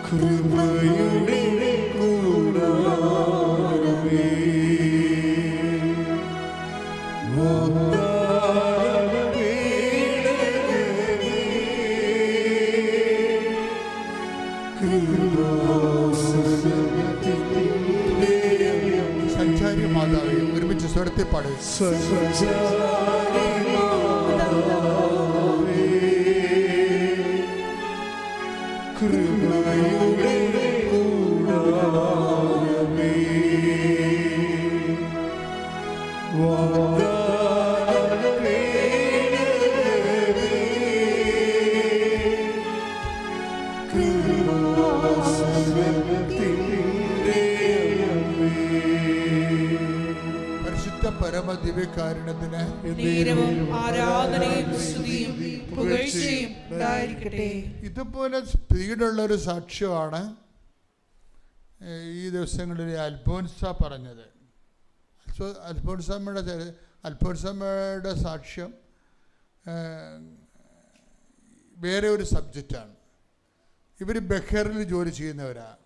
കൃപയുടെ കൂടാരമേ, സഞ്ചാരി മാതാവേ, ഒരുമിച്ച് സ്വരത്തിൽ പാടും. കൃപയുടെ കൂടാരമേ, പരിശുദ്ധ പരമദിവ്യകാരുണ്യത്തിന് ആരാധനയും സ്തുതിയും പുകഴ്ചയും ഉണ്ടായിരിക്കട്ടെ. ഇതുപോലെ സ്പീഡുള്ള ഒരു സാക്ഷ്യമാണ് ഈ ദിവസങ്ങളിൽ അൽഫോൻസ പറഞ്ഞത്. അൽഫോൻസമ്മയുടെ സാക്ഷ്യം വേറെ ഒരു സബ്ജക്റ്റാണ്. ഇവർ ബഹറിൽ ജോലി ചെയ്യുന്നവരാണ്.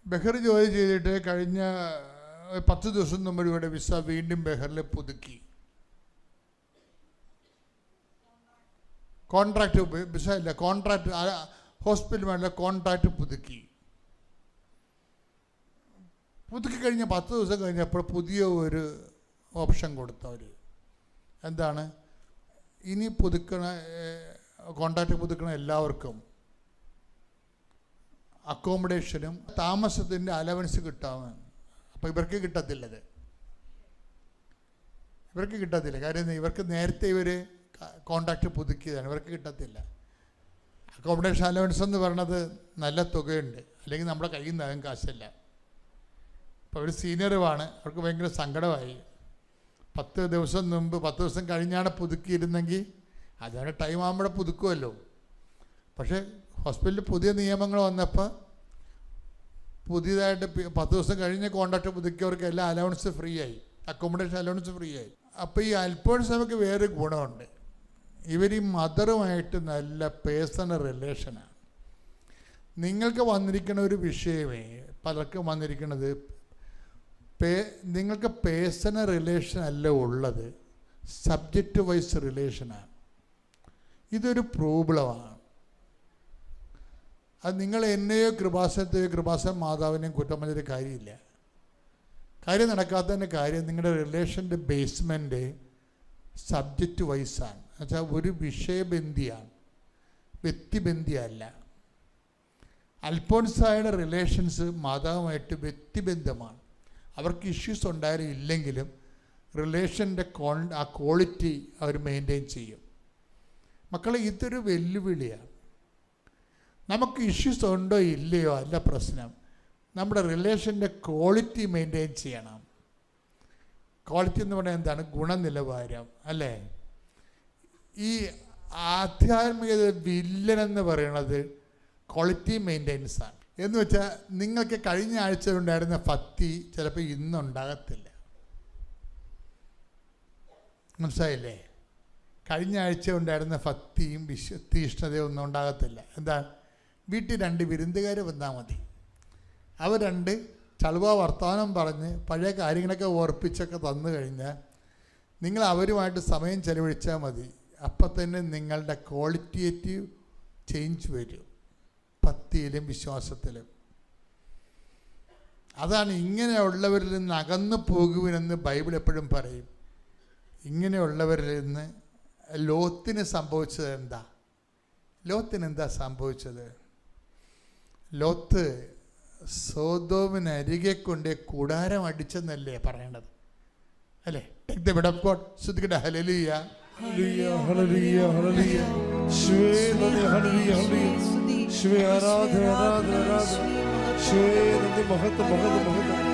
ബഹർ ജോലി ചെയ്തിട്ട് കഴിഞ്ഞ 10 ദിവസം മുമ്പ് ഇവിടെ വിസ വീണ്ടും ബഹറിൽ പുതുക്കി. കോൺട്രാക്റ്റ് വിസ ഇല്ല, കോൺട്രാക്റ്റ് ഹോസ്പിറ്റലുമായിട്ടുള്ള കോൺട്രാക്റ്റ് പുതുക്കി കഴിഞ്ഞ 10 ദിവസം കഴിഞ്ഞപ്പോൾ പുതിയ ഒരു ഓപ്ഷൻ കൊടുത്തവർ. എന്താണ്? ഇനി കോൺട്രാക്റ്റ് പുതുക്കണ എല്ലാവർക്കും അക്കോമഡേഷനും താമസത്തിൻ്റെ അലവൻസ് കിട്ടാമെന്ന്. അപ്പോൾ ഇവർക്ക് കിട്ടത്തില്ലത്, കാര്യം ഇവർക്ക് നേരത്തെ ഇവർ കോൺട്രാക്റ്റ് പുതുക്കിയതാണ്, ഇവർക്ക് കിട്ടത്തില്ല. അക്കോമഡേഷൻ അലവൻസ് എന്ന് പറയണത് നല്ല തുകയുണ്ട്, അല്ലെങ്കിൽ നമ്മുടെ കയ്യിൽ നിന്നാകും കാശില്ല. അപ്പോൾ അവർ സീനിയറുമാണ്, അവർക്ക് ഭയങ്കര സങ്കടമായി. 10 ദിവസം മുമ്പ് 10 ദിവസം കഴിഞ്ഞാണ് പുതുക്കിയിരുന്നെങ്കിൽ അതാണ് ടൈം ആകുമ്പോഴേ പുതുക്കുമല്ലോ. പക്ഷേ ഹോസ്പിറ്റലിൽ പുതിയ നിയമങ്ങൾ വന്നപ്പോൾ പുതിയതായിട്ട് 10 ദിവസം കഴിഞ്ഞ് കോൺട്രാക്റ്റ് പുതുക്കിയവർക്ക് എല്ലാ അലവൻസ് ഫ്രീ ആയി, അക്കോമഡേഷൻ അലവൻസ് ഫ്രീ ആയി. അപ്പോൾ ഈ അൽഫോൻസാമ്മയ്ക്ക് വേറെ ഗുണമുണ്ട്. ഇവർ ഈ മദറുമായിട്ട് നല്ല പേഴ്സണൽ റിലേഷനാണ്. നിങ്ങൾക്ക് വന്നിരിക്കുന്ന ഒരു വിഷയമേ പലർക്കും വന്നിരിക്കുന്നത് നിങ്ങൾക്ക് പേഴ്സണൽ റിലേഷൻ അല്ല ഉള്ളത്, സബ്ജക്റ്റ് വൈസ് റിലേഷനാണ്. ഇതൊരു പ്രോബ്ലമാണ്. അത് നിങ്ങൾ എന്നെയോ കൃപാസന മാതാവിനെയും കുറ്റം പറഞ്ഞൊരു കാര്യമില്ല. കാര്യം നടക്കാത്തതിൻ്റെ കാര്യം നിങ്ങളുടെ റിലേഷൻ്റെ ബേസ്മെൻറ്റ് സബ്ജക്റ്റ് വൈസാണ്. എന്നുവെച്ചാൽ ഒരു വിഷയബന്ധിയാണ്, വ്യക്തിബന്ധിയല്ല. അൽഫോൻസായുടെ റിലേഷൻസ് മാതാവുമായിട്ട് വ്യക്തിബന്ധമാണ്. അവർക്ക് ഇഷ്യൂസ് ഉണ്ടായാലും ഇല്ലെങ്കിലും റിലേഷൻ്റെ ആ ക്വാളിറ്റി അവർ മെയിൻറ്റെയിൻ ചെയ്യും. മക്കളെ, ഇതൊരു വെല്ലുവിളിയാണ്. നമുക്ക് ഇഷ്യൂസ് ഉണ്ടോ ഇല്ലയോ അല്ല പ്രശ്നം, നമ്മുടെ റിലേഷൻ്റെ ക്വാളിറ്റി മെയിൻറ്റെയിൻ ചെയ്യണം. ക്വാളിറ്റി എന്ന് പറഞ്ഞാൽ എന്താണ്? ഗുണനിലവാരം അല്ലേ? ഈ ആധ്യാത്മികത വില്ലനെന്ന് പറയുന്നത് ക്വാളിറ്റി മെയിൻ്റെനൻസാണ്. എന്ന് വെച്ചാൽ നിങ്ങൾക്ക് കഴിഞ്ഞ ആഴ്ച ഉണ്ടായിരുന്ന ഭക്തി ചിലപ്പോൾ ഇന്നുണ്ടാകത്തില്ല. മനസ്സിലായില്ലേ? കഴിഞ്ഞ ആഴ്ച ഉണ്ടായിരുന്ന ഭക്തിയും തീഷ്ണതയും ഒന്നും ഉണ്ടാകത്തില്ല. എന്താ? വീട്ടിൽ 2 വിരുന്നുകാർ വന്നാൽ മതി, അവർ 2 ചളുവ വർത്തമാനം പറഞ്ഞ് പഴയ കാര്യങ്ങളൊക്കെ ഓർപ്പിച്ചൊക്കെ തന്നു കഴിഞ്ഞാൽ നിങ്ങൾ അവരുമായിട്ട് സമയം ചെലവഴിച്ചാൽ മതി. അപ്പം തന്നെ നിങ്ങളുടെ ക്വാളിറ്റേറ്റീവ് ചേഞ്ച് വരും, ഭക്തിയിലും വിശ്വാസത്തിലും. അതാണ് ഇങ്ങനെയുള്ളവരിൽ നിന്ന് അകന്നു പോകുവിനെന്ന് ബൈബിൾ എപ്പോഴും പറയും. ഇങ്ങനെയുള്ളവരിൽ നിന്ന് ലോത്തിന് സംഭവിച്ചത് എന്താ? ലോത്തിന് സംഭവിച്ചത്? ലോത്ത് സോദോമിനരികെ കൊണ്ട് കൂടാരം അടിച്ചെന്നല്ലേ പറയേണ്ടത്, അല്ലേ? Take the bed of God. ശ്രദ്ധിക്കട്ടെ. Hallelujah, hallelujah, hallelujah, hallelujah. യേശുവേ നന്ദി, ഹല്ലേലൂയ, ഹല്ലേലൂയ. യേശുവേ ആരാധന, ആരാധന, ആരാധന. യേശുവേ നന്ദി, മഹത്വം, മഹത്വം, മഹത്വം.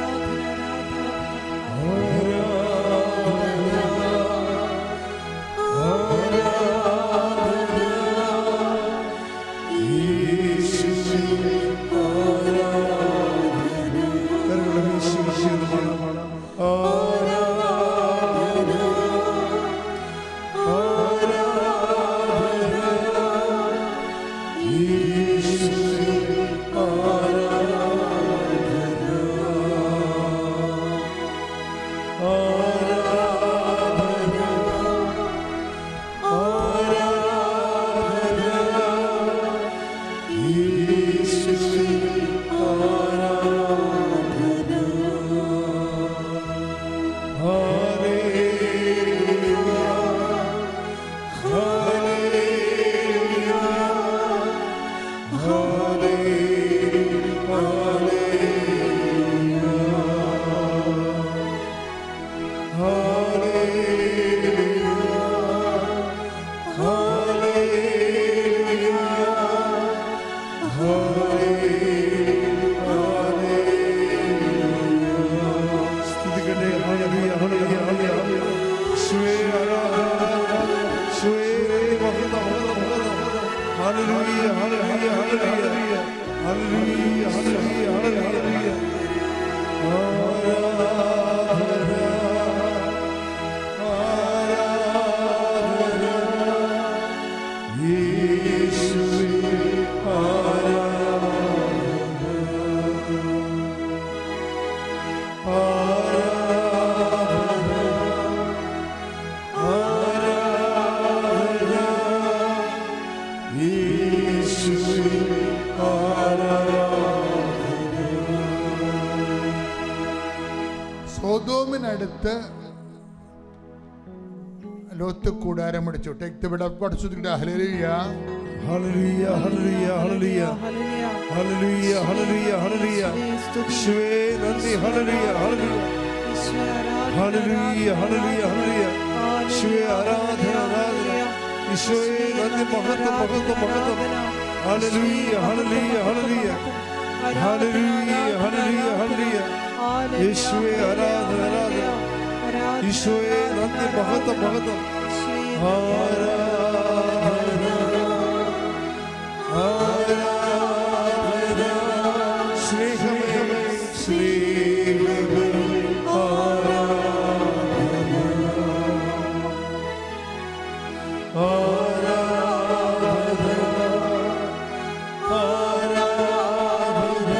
സൊദോമിനടുത്ത് ലോത്ത് കൂടാരമടിച്ചു. Take the bid of God. സ്തുതിക്കട്ടെ. ഹല്ലേലൂയ hallelujah hallelujah hallelujah hallelujah hallelujah യേശുവേ നന്ദി. ഹല്ലേലൂയ ഹല്ലേലൂയ ഹല്ലേലൂയ ഹല്ലേലൂയ ഹല്ലേലൂയ യേശുവേ ആരാധന ആരാധന യേശുവേ നന്ദി. മഹത്വം മഹത്വം മഹത്വം. ഹല്ലേലൂയ hallelujah hallelujah hallelujah hallelujah hallelujah യേശുവേ ആരാധന ആരാധന യേശുവേ നന്ദി. മഹത്വം മഹത്വം. ആരാധന ആരാധന സ്നേഹമേ സ്നേഹമേ ആരാധന ആരാധന ആരാധന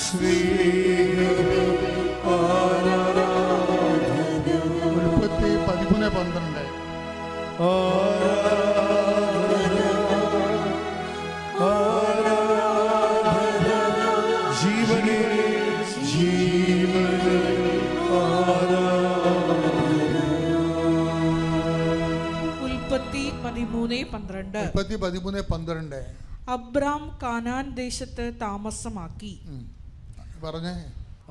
സ്നേഹമേ ആരാധന. ഉൽപ്പത്തി 13:12. ജീവനേ ജീവനേ ഉൽപ്പത്തി 13:12. അബ്രാം കാനാൻ ദേശത്ത് താമസമാക്കി. പറഞ്ഞേ.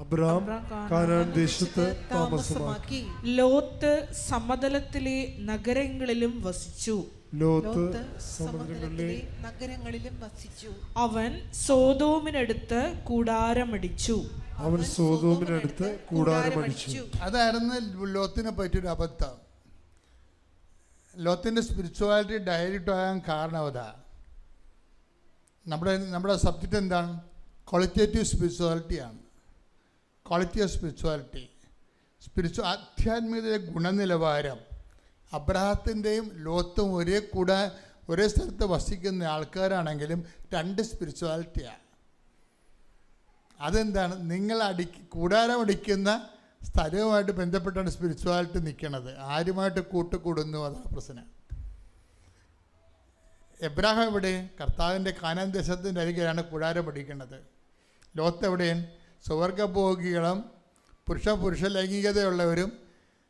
അബ്രാം കാനാൻ ദേശത്ത് താമസമാക്കി. ലോത്ത് സമതലത്തിലെ നഗരങ്ങളിലും വസിച്ചു. ലോത്ത് സമുദ്രങ്ങളിലെ നഗരങ്ങളിലും വസിച്ചു. അവൻ സോദോമിനടുത്ത് കൂടാരമടിച്ചു. അവൻ സോദോമിനടുത്ത് കൂടാരമടിച്ചു. അതായിരുന്നു ലോത്തിനെ പറ്റിയൊരു അബദ്ധം. ലോത്തിൻ്റെ സ്പിരിച്വാലിറ്റി ഡയറക്റ്റ് ആകാൻ കാരണം അതാ. നമ്മുടെ സബ്ജക്റ്റ് എന്താണ്? ക്വാളിറ്റേറ്റീവ് സ്പിരിച്വാലിറ്റിയാണ്. ക്വാളിറ്റി ഓഫ് സ്പിരിച്വാലിറ്റി, ആധ്യാത്മികതയുടെ ഗുണനിലവാരം. അബ്രഹാത്തിൻ്റെയും ലോത്തും ഒരേ സ്ഥലത്ത് വസിക്കുന്ന ആൾക്കാരാണെങ്കിലും രണ്ട് സ്പിരിച്വാലിറ്റിയാണ്. അതെന്താണ്? നിങ്ങൾ കൂടാരം അടിക്കുന്ന സ്ഥലവുമായിട്ട് ബന്ധപ്പെട്ടാണ് സ്പിരിച്വാലിറ്റി നിൽക്കുന്നത്. ആരുമായിട്ട് കൂട്ടുകൂടുന്നു, അതാണ് പ്രശ്നം. എബ്രാഹാം എവിടെ? കർത്താവിൻ്റെ കാനാൻ ദേശത്തിൻ്റെ അരികിലാണ് കൂടാരം അടിക്കുന്നത്. ലോത്ത് എവിടെയും? സ്വർഗഭോഗികളും പുരുഷ ലൈംഗികതയുള്ളവരും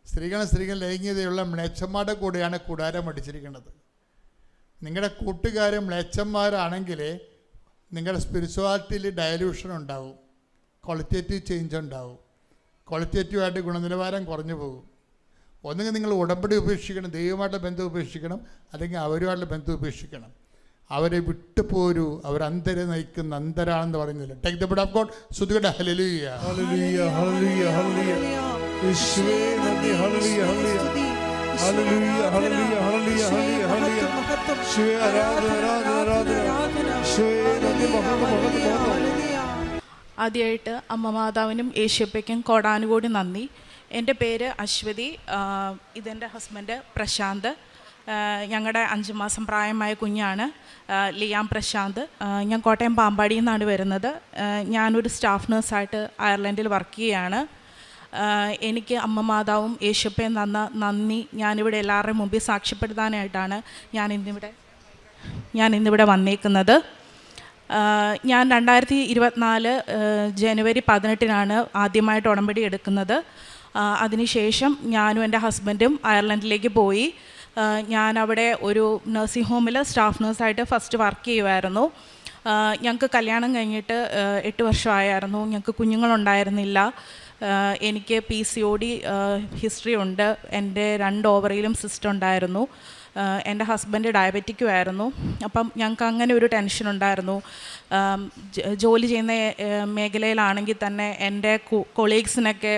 സ്ത്രീകൾ ലൈംഗികതയുള്ള മ്ലേച്ഛന്മാരുടെ കൂടെയാണ് കൂടാരം അടിച്ചിരിക്കുന്നത്. നിങ്ങളുടെ കൂട്ടുകാരും മ്ലേച്ഛന്മാരാണെങ്കിൽ നിങ്ങളുടെ സ്പിരിച്വാലിറ്റിയിൽ ഡയലൂഷൻ ഉണ്ടാവും, ക്വാളിറ്റേറ്റീവ് ചേഞ്ച് ഉണ്ടാവും, ക്വാളിറ്റേറ്റീവായിട്ട് ഗുണനിലവാരം കുറഞ്ഞു പോകും. ഒന്നുകിൽ നിങ്ങൾ ഉടമ്പടി ഉപേക്ഷിക്കണം, ദൈവമായിട്ടുള്ള ബന്ധം ഉപേക്ഷിക്കണം, അല്ലെങ്കിൽ അവരുമായിട്ടുള്ള ബന്ധം ഉപേക്ഷിക്കണം. അവരെ വിട്ടുപോരൂ, അവർ അന്തരെ നയിക്കുന്ന അന്തരാണെന്ന് പറയുന്നില്ല. Take the bid of God. സ്തുതിക്കട്ടെ. ഹല്ലേലൂയ ഹല്ലേലൂയ ഹല്ലേലൂയ ഹല്ലേലൂയ യേശുവേ നന്ദി. ഹല്ലേലൂയ hallelujah hallelujah hallelujah hallelujah hallelujah യേശുവേ ആരാധന ആരാധന ആരാധന യേശുവേ നന്ദി. മഹത്വം മഹത്വം മഹത്വം. ആദ്യമായിട്ട് അമ്മ മാതാവിനും യേശുപ്പയ്ക്കും കോടാനുകോടി നന്ദി. എൻ്റെ പേര് അശ്വതി. ഇതെൻ്റെ ഹസ്ബൻഡ് പ്രശാന്ത്. ഞങ്ങളുടെ 5 മാസം പ്രായമായ കുഞ്ഞാണ് ലിയാം പ്രശാന്ത്. ഞാൻ കോട്ടയം പാമ്പാടിയിൽ നിന്നാണ് വരുന്നത്. ഞാനൊരു സ്റ്റാഫ് നേഴ്സായിട്ട് അയർലൻഡിൽ വർക്ക് ചെയ്യുകയാണ്. എനിക്ക് അമ്മ മാതാവും യേശുപ്പയും തന്ന നന്ദി ഞാനിവിടെ എല്ലാവരുടെയും മുമ്പിൽ സാക്ഷ്യപ്പെടുത്താനായിട്ടാണ് ഞാൻ ഇന്നിവിടെ വന്നേക്കുന്നത്. ഞാൻ 2024 ജനുവരി 18 ആദ്യമായിട്ട് ഉടമ്പടി എടുക്കുന്നത്. അതിനുശേഷം ഞാനും എൻ്റെ ഹസ്ബൻഡും അയർലൻഡിലേക്ക് പോയി. ഞാനവിടെ ഒരു നഴ്സിംഗ് ഹോമിൽ സ്റ്റാഫ് നേഴ്സായിട്ട് ഫസ്റ്റ് വർക്ക് ചെയ്യുമായിരുന്നു. ഞങ്ങൾക്ക് കല്യാണം കഴിഞ്ഞിട്ട് 8 വർഷമായിരുന്നു. ഞങ്ങൾക്ക് കുഞ്ഞുങ്ങളുണ്ടായിരുന്നില്ല. എനിക്ക് PCOD ഹിസ്റ്ററി ഉണ്ട്. എൻ്റെ 2 ഓവറിയിലും സിസ്റ്റ് ഉണ്ടായിരുന്നു. എൻ്റെ ഹസ്ബൻഡ് ഡയബറ്റിക്കുമായിരുന്നു. അപ്പം ഞങ്ങൾക്ക് അങ്ങനെ ഒരു ടെൻഷൻ ഉണ്ടായിരുന്നു. ജോലി ചെയ്യുന്ന മേഖലയിലാണെങ്കിൽ തന്നെ എൻ്റെ കൊളീഗ്സിനൊക്കെ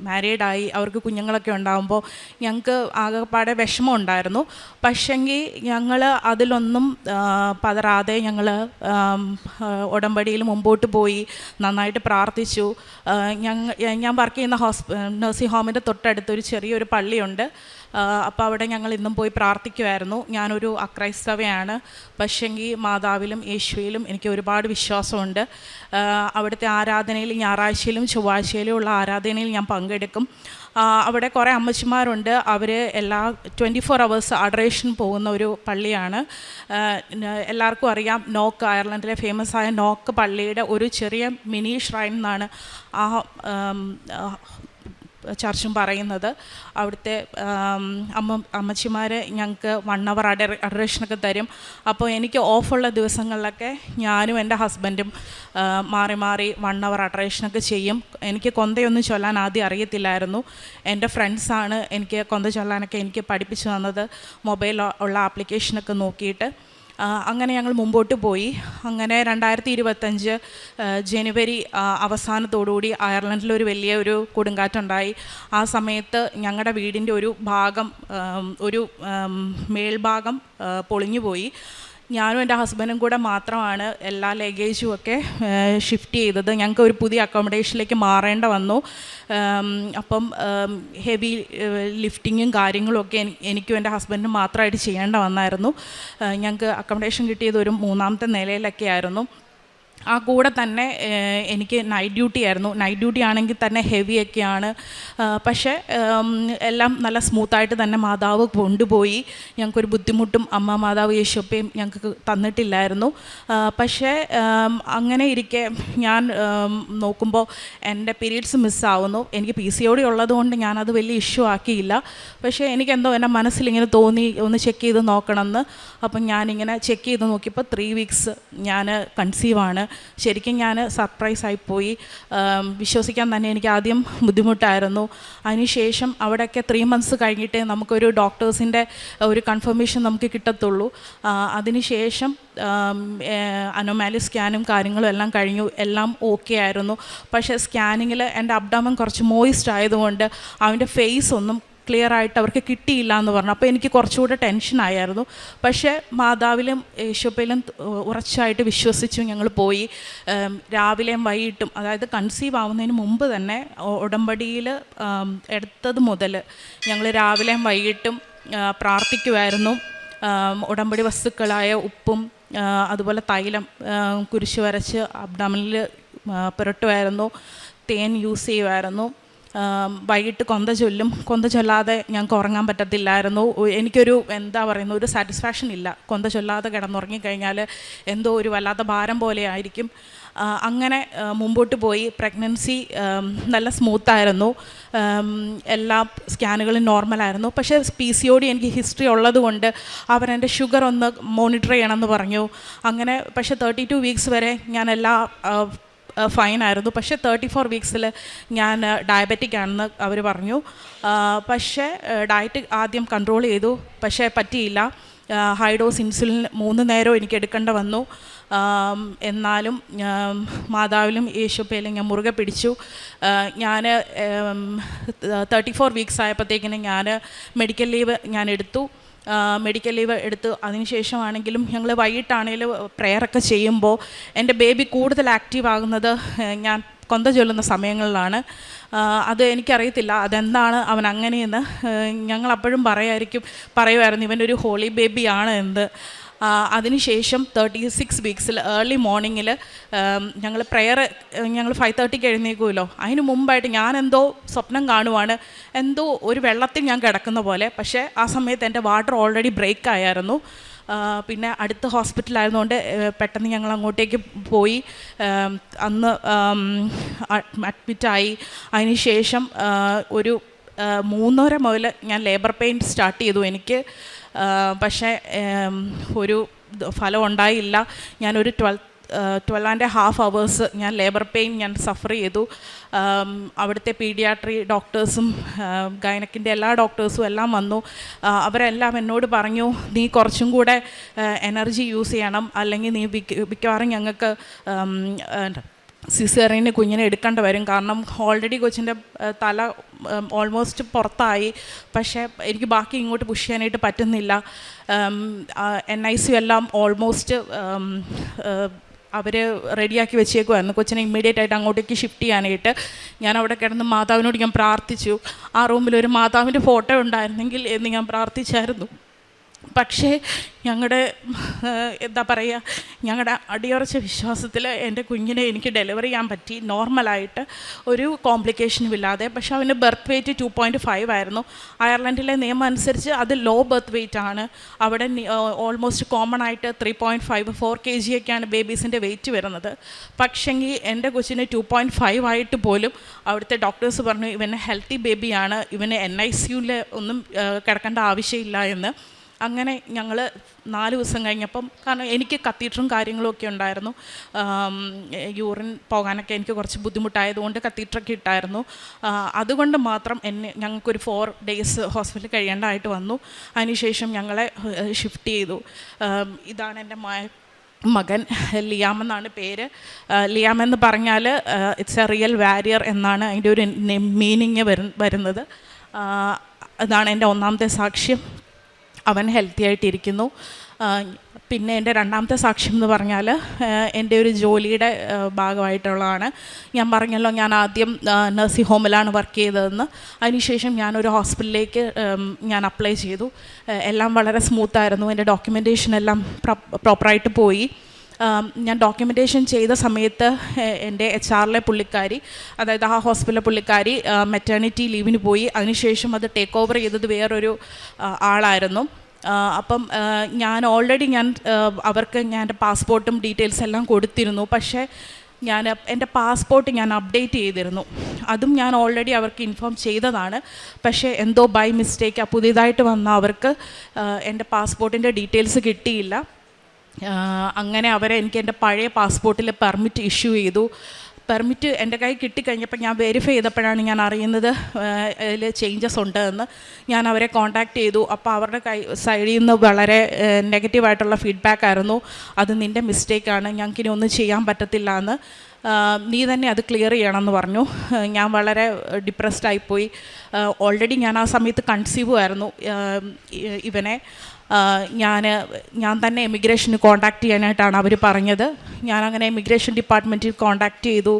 മാരീഡായി അവർക്ക് കുഞ്ഞുങ്ങളൊക്കെ ഉണ്ടാകുമ്പോൾ ഞങ്ങൾക്ക് ആകെപ്പാടെ വിഷമം ഉണ്ടായിരുന്നു. പക്ഷെങ്കിൽ ഞങ്ങൾ അതിലൊന്നും പതറാതെ ഞങ്ങൾ ഉടമ്പടിയിൽ മുമ്പോട്ട് പോയി നന്നായിട്ട് പ്രാർത്ഥിച്ചു. ഞാൻ വർക്ക് ചെയ്യുന്ന നഴ്സിംഗ് ഹോമിൻ്റെ തൊട്ടടുത്തൊരു ചെറിയൊരു പള്ളിയുണ്ട്. അപ്പോൾ അവിടെ ഞങ്ങൾ ഇന്നും പോയി പ്രാർത്ഥിക്കുമായിരുന്നു. ഞാനൊരു അക്രൈസ്തവയാണ്, പക്ഷെങ്കിൽ മാതാവിലും യേശുവിലും എനിക്ക് ഒരുപാട് വിശ്വാസമുണ്ട്. അവിടുത്തെ ആരാധനയിൽ ഞായറാഴ്ചയിലും ചൊവ്വാഴ്ചയിലും ഉള്ള ആരാധനയിൽ ഞാൻ പങ്കെടുക്കും. അവിടെ കുറേ അമ്മച്ചിമാരുണ്ട്. അവർ എല്ലാ 24 hours അഡറേഷൻ പോകുന്ന ഒരു പള്ളിയാണ്. എല്ലാവർക്കും അറിയാം, നോക്ക്, അയർലൻഡിലെ ഫേമസ് ആയ നോക്ക് പള്ളിയുടെ ഒരു ചെറിയ മിനി ഷ്രൈൻ എന്നാണ് ആ ചർച്ചും പറയുന്നത്. അവിടുത്തെ അമ്മച്ചിമാർ ഞങ്ങൾക്ക് 1 hour അഡറേഷനൊക്കെ തരും. അപ്പോൾ എനിക്ക് ഓഫുള്ള ദിവസങ്ങളിലൊക്കെ ഞാനും എൻ്റെ ഹസ്ബൻഡും മാറി മാറി 1 hour അഡറേഷനൊക്കെ ചെയ്യും. എനിക്ക് കൊന്തയൊന്നും ചൊല്ലാൻ ആദ്യം അറിയത്തില്ലായിരുന്നു. എൻ്റെ ഫ്രണ്ട്സാണ് എനിക്ക് കൊന്ത ചൊല്ലാനൊക്കെ എനിക്ക് പഠിപ്പിച്ചു തന്നത്, മൊബൈൽ ഉള്ള ആപ്ലിക്കേഷനൊക്കെ നോക്കിയിട്ട്. അങ്ങനെ ഞങ്ങൾ മുമ്പോട്ട് പോയി. അങ്ങനെ 2025 ജനുവരി അവസാനത്തോടുകൂടി അയർലൻഡിലൊരു വലിയൊരു കൊടുങ്കാറ്റുണ്ടായി. ആ സമയത്ത് ഞങ്ങളുടെ വീടിൻ്റെ ഒരു ഭാഗം, ഒരു മേൽഭാഗം പൊളിഞ്ഞു പോയി. ഞാനും എൻ്റെ ഹസ്ബൻഡും കൂടെ മാത്രമാണ് എല്ലാ ലഗേജും ഒക്കെ ഷിഫ്റ്റ് ചെയ്തത്. ഞങ്ങൾക്ക് ഒരു പുതിയ അക്കോമഡേഷനിലേക്ക് മാറേണ്ട വന്നു. അപ്പം ഹെവി ലിഫ്റ്റിങ്ങും കാര്യങ്ങളും ഒക്കെ എനിക്കും എൻ്റെ ഹസ്ബൻഡിനും മാത്രമായിട്ട് ചെയ്യേണ്ട വന്നായിരുന്നു. ഞങ്ങൾക്ക് അക്കോമഡേഷൻ കിട്ടിയത് ഒരു 3ാമത്തെ നിലയിലൊക്കെ ആയിരുന്നു. ആ കൂടെ തന്നെ എനിക്ക് നൈറ്റ് ഡ്യൂട്ടി ആയിരുന്നു. നൈറ്റ് ഡ്യൂട്ടി ആണെങ്കിൽ തന്നെ ഹെവിയൊക്കെയാണ്. പക്ഷേ എല്ലാം നല്ല സ്മൂത്തായിട്ട് തന്നെ മാതാവ് കൊണ്ടുപോയി. ഞങ്ങൾക്കൊരു ബുദ്ധിമുട്ടും അമ്മ മാതാവ് യേശുപ്പയും ഞങ്ങൾക്ക് തന്നിട്ടില്ലായിരുന്നു. പക്ഷേ അങ്ങനെ ഇരിക്കെ ഞാൻ നോക്കുമ്പോൾ എൻ്റെ പീരീഡ്സ് മിസ്സാവുന്നു. എനിക്ക് PCOD ഉള്ളതുകൊണ്ട് ഞാനത് വലിയ ഇഷ്യൂ ആക്കിയില്ല. പക്ഷേ എനിക്കെന്തോ എൻ്റെ മനസ്സിലിങ്ങനെ തോന്നി ഒന്ന് ചെക്ക് ചെയ്ത് നോക്കണമെന്ന്. അപ്പം ഞാനിങ്ങനെ ചെക്ക് ചെയ്ത് നോക്കിയപ്പോൾ 3 weeks ഞാൻ കൺസീവാണ്. ശരിക്കും ഞാൻ സർപ്രൈസായിപ്പോയി. വിശ്വസിക്കാൻ തന്നെ എനിക്ക് ആദ്യം ബുദ്ധിമുട്ടായിരുന്നു. അതിനുശേഷം അവിടെയൊക്കെ 3 months കഴിഞ്ഞിട്ടേ നമുക്കൊരു ഡോക്ടേഴ്സിൻ്റെ ഒരു കൺഫർമേഷൻ നമുക്ക് കിട്ടത്തുള്ളൂ. അതിനുശേഷം അനോമാലി സ്കാനും കാര്യങ്ങളും എല്ലാം കഴിഞ്ഞു. എല്ലാം ഓക്കെ ആയിരുന്നു. പക്ഷേ സ്കാനിങ്ങിൽ എൻ്റെ അബ്ഡോമൻ കുറച്ച് മോയിസ്റ്റ് ആയതുകൊണ്ട് അവൻ്റെ ഫേസ് ഒന്നും ക്ലിയർ ആയിട്ട് അവർക്ക് കിട്ടിയില്ല എന്ന് പറഞ്ഞു. അപ്പോൾ എനിക്ക് കുറച്ചുകൂടെ ടെൻഷനായിരുന്നു. പക്ഷേ മാതാവിലും യേശുപ്പയിലും ഉറച്ചായിട്ട് വിശ്വസിച്ചു ഞങ്ങൾ പോയി. രാവിലെയും വൈകിട്ടും, അതായത് കൺസീവ് ആവുന്നതിന് മുമ്പ് തന്നെ ഉടമ്പടിയിൽ എടുത്തത് മുതൽ ഞങ്ങൾ രാവിലെയും വൈകിട്ടും പ്രാർത്ഥിക്കുമായിരുന്നു. ഉടമ്പടി വസ്തുക്കളായ ഉപ്പും അതുപോലെ തൈലം കുരിശ് വരച്ച് അബ്ഡോമിനിൽ പുരട്ടുമായിരുന്നു. തേൻ യൂസ് ചെയ്യുമായിരുന്നു. വൈകിട്ട് കൊന്ത ചൊല്ലും. കൊന്ത ചൊല്ലാതെ ഞങ്ങൾക്ക് ഉറങ്ങാൻ പറ്റത്തില്ലായിരുന്നു. എനിക്കൊരു എന്താ പറയുന്നത്, ഒരു സാറ്റിസ്ഫാക്ഷൻ ഇല്ല. കൊന്ത ചൊല്ലാതെ കിടന്നുറങ്ങിക്കഴിഞ്ഞാൽ എന്തോ ഒരു വല്ലാത്ത ഭാരം പോലെ ആയിരിക്കും. അങ്ങനെ മുമ്പോട്ട് പോയി. പ്രഗ്നൻസി നല്ല സ്മൂത്തായിരുന്നു. എല്ലാ സ്കാനുകളും നോർമലായിരുന്നു. പക്ഷേ PCOD എനിക്ക് ഹിസ്റ്ററി ഉള്ളത് കൊണ്ട് അവരെൻ്റെ ഷുഗർ ഒന്ന് മോണിറ്റർ ചെയ്യണമെന്ന് പറഞ്ഞു. അങ്ങനെ പക്ഷേ 32 weeks വരെ ഞാൻ എല്ലാ ഫൈനായിരുന്നു. പക്ഷേ 34 weeks ഞാൻ ഡയബറ്റിക് ആണെന്ന് അവർ പറഞ്ഞു. പക്ഷേ ഡയറ്റ് ആദ്യം കൺട്രോൾ ചെയ്തു. പക്ഷേ പറ്റിയില്ല. ഹൈ ഡോസ് ഇൻസുലിൻ 3 നേരം എനിക്ക് എടുക്കേണ്ട വന്നു. എന്നാലും മാതാവിലും യേശുപ്പയിലും ഞാൻ മുറുകെ പിടിച്ചു. ഞാൻ 34 weeks ആയപ്പോഴത്തേക്കിനും ഞാൻ മെഡിക്കൽ ലീവ് ഞാൻ എടുത്തു. മെഡിക്കൽ ലീവ് എടുത്ത് അതിനുശേഷമാണെങ്കിലും ഞങ്ങൾ വൈകിട്ടാണെങ്കിലും പ്രെയറൊക്കെ ചെയ്യുമ്പോൾ എൻ്റെ ബേബി കൂടുതൽ ആക്റ്റീവ് ആകുന്നത് ഞാൻ കൊന്ത ചൊല്ലുന്ന സമയങ്ങളിലാണ്. അത് എനിക്കറിയത്തില്ല അതെന്താണ് അവൻ അങ്ങനെയെന്ന്. ഞങ്ങളപ്പോഴും പറയുമായിരുന്നു ഇവനൊരു ഹോളി ബേബിയാണ് എന്ന്. അതിനുശേഷം 36 weeks ഏർലി മോർണിംഗിൽ ഞങ്ങൾ പ്രെയർ, ഞങ്ങൾ 5:30 എഴുന്നേൽക്കുമല്ലോ. അതിന് മുമ്പായിട്ട് ഞാനെന്തോ സ്വപ്നം കാണുവാണ്, എന്തോ ഒരു വെള്ളത്തിൽ ഞാൻ കിടക്കുന്ന പോലെ. പക്ഷേ ആ സമയത്ത് എൻ്റെ വാട്ടർ ഓൾറെഡി ബ്രേക്ക് ആയിരുന്നു. പിന്നെ അടുത്ത ഹോസ്പിറ്റലായതുകൊണ്ട് പെട്ടെന്ന് ഞങ്ങൾ അങ്ങോട്ടേക്ക് പോയി. അന്ന് അഡ്മിറ്റായി. അതിനുശേഷം ഒരു 3:30 മുതൽ ഞാൻ ലേബർ പെയിൻ സ്റ്റാർട്ട് ചെയ്തു എനിക്ക്. പക്ഷേ ഒരു ഫലം ഉണ്ടായില്ല. ഞാനൊരു 12.5 hours ഞാൻ ലേബർ പെയിൻ ഞാൻ സഫർ ചെയ്തു. അവിടുത്തെ പീഡിയാട്രി ഡോക്ടേഴ്സും ഗൈനക്കിൻ്റെ എല്ലാ ഡോക്ടേഴ്സും എല്ലാം വന്നു. അവരെല്ലാം എന്നോട് പറഞ്ഞു, നീ കുറച്ചും കൂടെ എനർജി യൂസ് ചെയ്യണം, അല്ലെങ്കിൽ നീ മിക്കവാറും ഞങ്ങൾക്ക് സിസേറിയന് കുഞ്ഞിനെ എടുക്കേണ്ടി വരും. കാരണം ഓൾറെഡി കൊച്ചിൻ്റെ തല ഓൾമോസ്റ്റ് പുറത്തായി. പക്ഷേ എനിക്ക് ബാക്കി ഇങ്ങോട്ട് പുഷ് ചെയ്യാനായിട്ട് പറ്റുന്നില്ല. NICU എല്ലാം ഓൾമോസ്റ്റ് അവർ റെഡിയാക്കി വെച്ചേക്കുമായിരുന്നു കൊച്ചിനെ ഇമ്മീഡിയറ്റ് ആയിട്ട് അങ്ങോട്ടേക്ക് ഷിഫ്റ്റ് ചെയ്യാനായിട്ട്. ഞാൻ അവിടെ കിടന്ന് മാതാവിനോട് ഞാൻ പ്രാർത്ഥിച്ചു. ആ റൂമിലൊരു മാതാവിൻ്റെ ഫോട്ടോ ഉണ്ടായിരുന്നെങ്കിൽ എന്ന് ഞാൻ പ്രാർത്ഥിച്ചായിരുന്നു. പക്ഷേ ഞങ്ങളുടെ എന്താ പറയുക, ഞങ്ങളുടെ അടിയുറച്ച വിശ്വാസത്തിൽ എൻ്റെ കുഞ്ഞിനെ എനിക്ക് ഡെലിവറി ചെയ്യാൻ പറ്റി നോർമലായിട്ട്, ഒരു കോംപ്ലിക്കേഷനും ഇല്ലാതെ. പക്ഷേ അവന് ബർത്ത് വെയ്റ്റ് 2.5 ആയിരുന്നു. അയർലൻഡിലെ നിയമം അനുസരിച്ച് അത് ലോ ബർത്ത് വെയ്റ്റ് ആണ്. അവിടെ ഓൾമോസ്റ്റ് കോമൺ ആയിട്ട് 3.5-4 kg ഒക്കെയാണ് ബേബീസിൻ്റെ വെയിറ്റ് വരുന്നത്. പക്ഷെങ്കിൽ എൻ്റെ കൊച്ചിന് 2.5 ആയിട്ട് പോലും അവിടുത്തെ ഡോക്ടേഴ്സ് പറഞ്ഞു ഇവന് ഹെൽത്തി ബേബിയാണ്, ഇവന് NICUവിൽ ഒന്നും കിടക്കേണ്ട ആവശ്യമില്ല എന്ന്. അങ്ങനെ ഞങ്ങൾ 4 ദിവസം കഴിഞ്ഞപ്പം, കാരണം എനിക്ക് കത്തീറ്ററും കാര്യങ്ങളും ഒക്കെ ഉണ്ടായിരുന്നു, യൂറിൻ പോകാനൊക്കെ എനിക്ക് കുറച്ച് ബുദ്ധിമുട്ടായതുകൊണ്ട് കത്തീറ്ററൊക്കെ ഇട്ടായിരുന്നു. അതുകൊണ്ട് മാത്രം ഞങ്ങൾക്കൊരു 4 days ഹോസ്പിറ്റലിൽ കഴിയേണ്ടതായിട്ട് വന്നു. അതിനുശേഷം ഞങ്ങളെ ഷിഫ്റ്റ് ചെയ്തു. ഇതാണ് എൻ്റെ മകൻ, ലിയാം എന്നാണ് പേര്. ലിയാം എന്ന് പറഞ്ഞാൽ ഇറ്റ്സ് എ റിയൽ വാരിയർ എന്നാണ് അതിൻ്റെ ഒരു മീനിങ് വരുന്നത്. അതാണ് എൻ്റെ ഒന്നാമത്തെ സാക്ഷ്യം. അവൻ ഹെൽത്തി ആയിട്ടിരിക്കുന്നു. പിന്നെ എൻ്റെ രണ്ടാമത്തെ സാക്ഷ്യം എന്ന് പറഞ്ഞാൽ എൻ്റെ ഒരു ജോലിയുടെ ഭാഗമായിട്ടുള്ളതാണ്. ഞാൻ പറഞ്ഞല്ലോ, ഞാൻ ആദ്യം നഴ്സിംഗ് ഹോമിലാണ് വർക്ക് ചെയ്തതെന്ന്. അതിനുശേഷം ഞാനൊരു ഹോസ്പിറ്റലിലേക്ക് ഞാൻ അപ്ലൈ ചെയ്തു. എല്ലാം വളരെ സ്മൂത്തായിരുന്നു. എൻ്റെ ഡോക്യുമെൻറ്റേഷൻ എല്ലാം പ്രോപ്പറായിട്ട് പോയി. ഞാൻ ഡോക്യുമെൻറ്റേഷൻ ചെയ്ത സമയത്ത് എൻ്റെ HR പുള്ളിക്കാരി, അതായത് ആ ഹോസ്പിറ്റലിലെ പുള്ളിക്കാരി മെറ്റേണിറ്റി ലീവിന് പോയി. അതിനുശേഷം അത് ടേക്ക് ഓവർ ചെയ്തത് വേറൊരു ആളായിരുന്നു. അപ്പം ഞാൻ അവർക്ക് ഞാൻ എൻ്റെ പാസ്പോർട്ടും ഡീറ്റെയിൽസ് എല്ലാം കൊടുത്തിരുന്നു. പക്ഷേ എൻ്റെ പാസ്പോർട്ട് ഞാൻ അപ്ഡേറ്റ് ചെയ്തിരുന്നു. അതും ഞാൻ ഓൾറെഡി അവർക്ക് ഇൻഫോം ചെയ്തതാണ്. പക്ഷേ എന്തോ ബൈ മിസ്റ്റേക്ക് പുതിയതായിട്ട് വന്ന അവർക്ക് എൻ്റെ പാസ്പോർട്ടിൻ്റെ ഡീറ്റെയിൽസ് കിട്ടിയില്ല. അങ്ങനെ എനിക്ക് എൻ്റെ പഴയ പാസ്പോർട്ടിൽ പെർമിറ്റ് ഇഷ്യൂ ചെയ്തു. പെർമിറ്റ് എൻ്റെ കയ്യിൽ കിട്ടിക്കഴിഞ്ഞപ്പോൾ ഞാൻ വെരിഫൈ ചെയ്തപ്പോഴാണ് ഞാൻ അറിയുന്നത് അതിൽ ചേഞ്ചസ് ഉണ്ട് എന്ന്. ഞാൻ അവരെ കോൺടാക്റ്റ് ചെയ്തു. അപ്പോൾ അവരുടെ സൈഡിൽ നിന്ന് വളരെ നെഗറ്റീവായിട്ടുള്ള ഫീഡ്ബാക്ക് ആയിരുന്നു. അത് നിൻ്റെ മിസ്റ്റേക്കാണ്, ഞങ്ങൾക്കിനി ഒന്നും ചെയ്യാൻ പറ്റത്തില്ല എന്ന്, നീ തന്നെ അത് ക്ലിയർ ചെയ്യണമെന്ന് പറഞ്ഞു. ഞാൻ വളരെ ഡിപ്രസ്ഡ് ആയിപ്പോയി. ഓൾറെഡി ഞാൻ ആ സമയത്ത് കൺസീവ് ആയിരുന്നു ഇവനെ. ഞാൻ തന്നെ എമിഗ്രേഷന് കോൺടാക്റ്റ് ചെയ്യാനായിട്ടാണ് അവർ പറഞ്ഞത്. ഞാനങ്ങനെ എമിഗ്രേഷൻ ഡിപ്പാർട്ട്മെൻറ്റിൽ കോൺടാക്റ്റ് ചെയ്തു.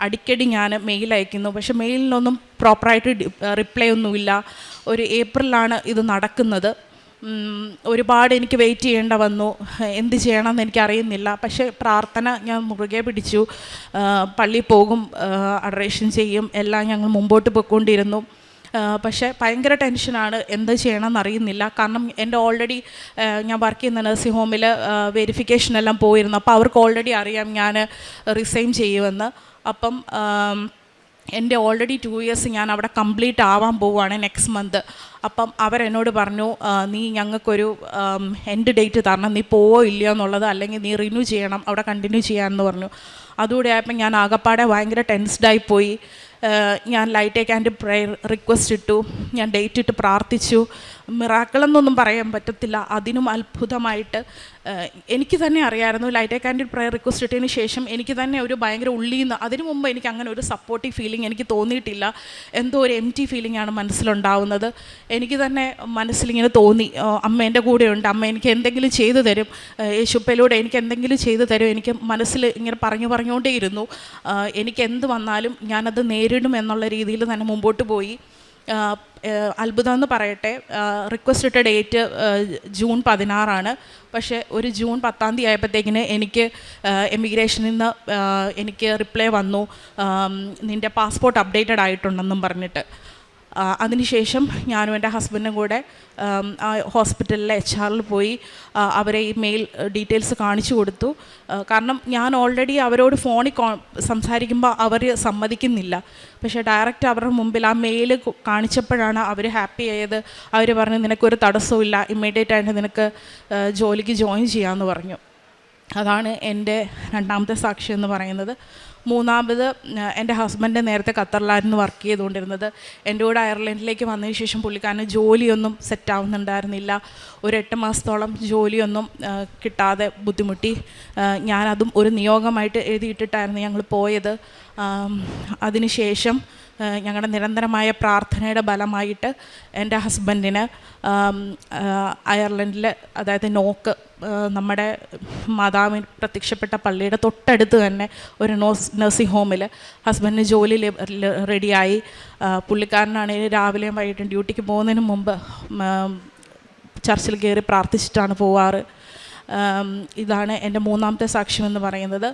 അടിക്കടി ഞാൻ മെയിൽ അയക്കുന്നു. പക്ഷേ മെയിലിനൊന്നും പ്രോപ്പറായിട്ട് റിപ്ലൈ ഒന്നുമില്ല. ഒരു ഏപ്രിലാണ് ഇത് നടക്കുന്നത്. ഒരുപാട് എനിക്ക് വെയിറ്റ് ചെയ്യേണ്ട വന്നു. എന്ത് ചെയ്യണമെന്ന് എനിക്കറിയുന്നില്ല. പക്ഷേ പ്രാർത്ഥന ഞാൻ മുറുകെ പിടിച്ചു. പള്ളിയിൽ പോകും, അഡറേഷൻ ചെയ്യും, എല്ലാം ഞങ്ങൾ മുമ്പോട്ട് പോയിക്കൊണ്ടിരുന്നു. പക്ഷേ ഭയങ്കര ടെൻഷനാണ്, എന്ത് ചെയ്യണമെന്ന് അറിയുന്നില്ല. കാരണം എൻ്റെ ഓൾറെഡി ഞാൻ വർക്ക് ചെയ്യുന്ന നഴ്സിംഗ് ഹോമിൽ വെരിഫിക്കേഷനെല്ലാം പോയിരുന്നു. അപ്പോൾ അവർക്ക് ഓൾറെഡി അറിയാം ഞാൻ റിസൈൻ ചെയ്യുമെന്ന്. അപ്പം എൻ്റെ ഓൾറെഡി 2 years ഞാൻ അവിടെ കംപ്ലീറ്റ് ആവാൻ പോവുകയാണ് നെക്സ്റ്റ് മന്ത്. അപ്പം അവരെന്നോട് പറഞ്ഞു, നീ ഞങ്ങൾക്കൊരു എൻഡ് ഡേറ്റ് തരണം, നീ പോവോ ഇല്ലയോ എന്നുള്ളത്, അല്ലെങ്കിൽ നീ റിന്യൂ ചെയ്യണം, അവിടെ കണ്ടിന്യൂ ചെയ്യാമെന്ന് പറഞ്ഞു. അതുകൂടെ ആയപ്പോൾ ഞാൻ ആകപ്പാടെ ഭയങ്കര ടെൻസ്ഡായിപ്പോയി. ഞാൻ ലൈറ്റ് ആൻഡ് പ്രയർ റിക്വസ്റ്റ് ഇട്ടു. ഞാൻ ഡേറ്റ് ഇട്ട് പ്രാർത്ഥിച്ചു. മിറാക്കിളെന്നൊന്നും പറയാൻ പറ്റത്തില്ല, അതിനും അത്ഭുതമായിട്ട് എനിക്ക് തന്നെ അറിയാമായിരുന്നു. ലൈറ്റ് ആൻഡ് പ്രയർ റിക്വസ്റ്റ് ഇട്ടതിന് ശേഷം എനിക്ക് തന്നെ ഒരു ഭയങ്കര ഉള്ളിന്ന്, അതിനു മുമ്പ് എനിക്ക് അങ്ങനെ ഒരു സപ്പോർട്ടീവ് ഫീലിംഗ് എനിക്ക് തോന്നിയിട്ടില്ല. എന്തോ ഒരു എംറ്റി ഫീലിംഗ് ആണ് മനസ്സിലുണ്ടാവുന്നത്. എനിക്ക് തന്നെ മനസ്സിലിങ്ങനെ തോന്നി, അമ്മ എൻ്റെ കൂടെയുണ്ട്, അമ്മ എനിക്ക് എന്തെങ്കിലും ചെയ്തു തരും, യേശുപ്പയിലൂടെ എനിക്ക് എന്തെങ്കിലും ചെയ്തു തരും. എനിക്ക് മനസ്സിൽ ഇങ്ങനെ പറഞ്ഞുകൊണ്ടേയിരുന്നു. എനിക്ക് എന്ത് വന്നാലും ഞാനത് നേരിടും എന്നുള്ള രീതിയിൽ തന്നെ മുമ്പോട്ട് പോയി. അത്ഭുതം എന്ന് പറയട്ടെ, റിക്വസ്റ്റ് ഇട്ട ഡേറ്റ് June 16 പക്ഷേ ഒരു June 10 ആയപ്പോഴത്തേക്കിന് എനിക്ക് എമിഗ്രേഷനിൽ നിന്ന് എനിക്ക് റിപ്ലൈ വന്നു, നിൻ്റെ പാസ്പോർട്ട് അപ്ഡേറ്റഡ് ആയിട്ടുണ്ടെന്നും പറഞ്ഞിട്ട്. അതിനുശേഷം ഞാനും എൻ്റെ ഹസ്ബൻഡും കൂടെ ആ ഹോസ്പിറ്റലിലെ HR പോയി അവരെ ഈ മെയിൽ ഡീറ്റെയിൽസ് കാണിച്ചു കൊടുത്തു. കാരണം ഞാൻ ഓൾറെഡി അവരോട് ഫോണിൽ സംസാരിക്കുമ്പോൾ അവർ സമ്മതിക്കുന്നില്ല. പക്ഷേ ഡയറക്റ്റ് അവരുടെ മുമ്പിൽ ആ മെയിൽ കാണിച്ചപ്പോഴാണ് അവർ ഹാപ്പി ആയത്. അവർ പറഞ്ഞു, നിനക്കൊരു തടസ്സമില്ല, ഇമ്മീഡിയറ്റ് ആയിട്ട് നിനക്ക് ജോലിക്ക് ജോയിൻ ചെയ്യാമെന്ന് പറഞ്ഞു. അതാണ് എൻ്റെ രണ്ടാമത്തെ സാക്ഷി എന്ന് പറയുന്നത്. മൂന്നാമത്, എൻ്റെ ഹസ്ബൻഡ് നേരത്തെ ഖത്തറിലായിരുന്നു വർക്ക് ചെയ്തുകൊണ്ടിരുന്നത്. എൻ്റെ കൂടെ അയർലൻഡിലേക്ക് വന്നതിന് ശേഷം പുള്ളിക്കാരന് ജോലിയൊന്നും സെറ്റാവുന്നുണ്ടായിരുന്നില്ല. ഒരു 8 മാസത്തോളം ജോലിയൊന്നും കിട്ടാതെ ബുദ്ധിമുട്ടി. ഞാനതും ഒരു നിയോഗമായിട്ട് എഴുതിയിട്ടിട്ടായിരുന്നു ഞങ്ങൾ പോയത്. അതിനുശേഷം ഞങ്ങളുടെ നിരന്തരമായ പ്രാർത്ഥനയുടെ ബലമായിട്ട് എൻ്റെ ഹസ്ബൻഡിന് അയർലൻഡിൽ, അതായത് നോക്ക്, നമ്മുടെ മാതാവിന് പ്രത്യക്ഷപ്പെട്ട പള്ളിയുടെ തൊട്ടടുത്ത് തന്നെ ഒരു നഴ്സിംഗ് ഹോമിൽ ഹസ്ബൻഡിന് ജോലി റെഡിയായി. പുള്ളിക്കാരനാണെങ്കിൽ രാവിലെയും വൈകിട്ടും ഡ്യൂട്ടിക്ക് പോകുന്നതിന് മുമ്പ് ചർച്ചിൽ കയറി പ്രാർത്ഥിച്ചിട്ടാണ് പോവാറ്. ഇതാണ് എൻ്റെ മൂന്നാമത്തെ സാക്ഷ്യം എന്ന് പറയുന്നത്.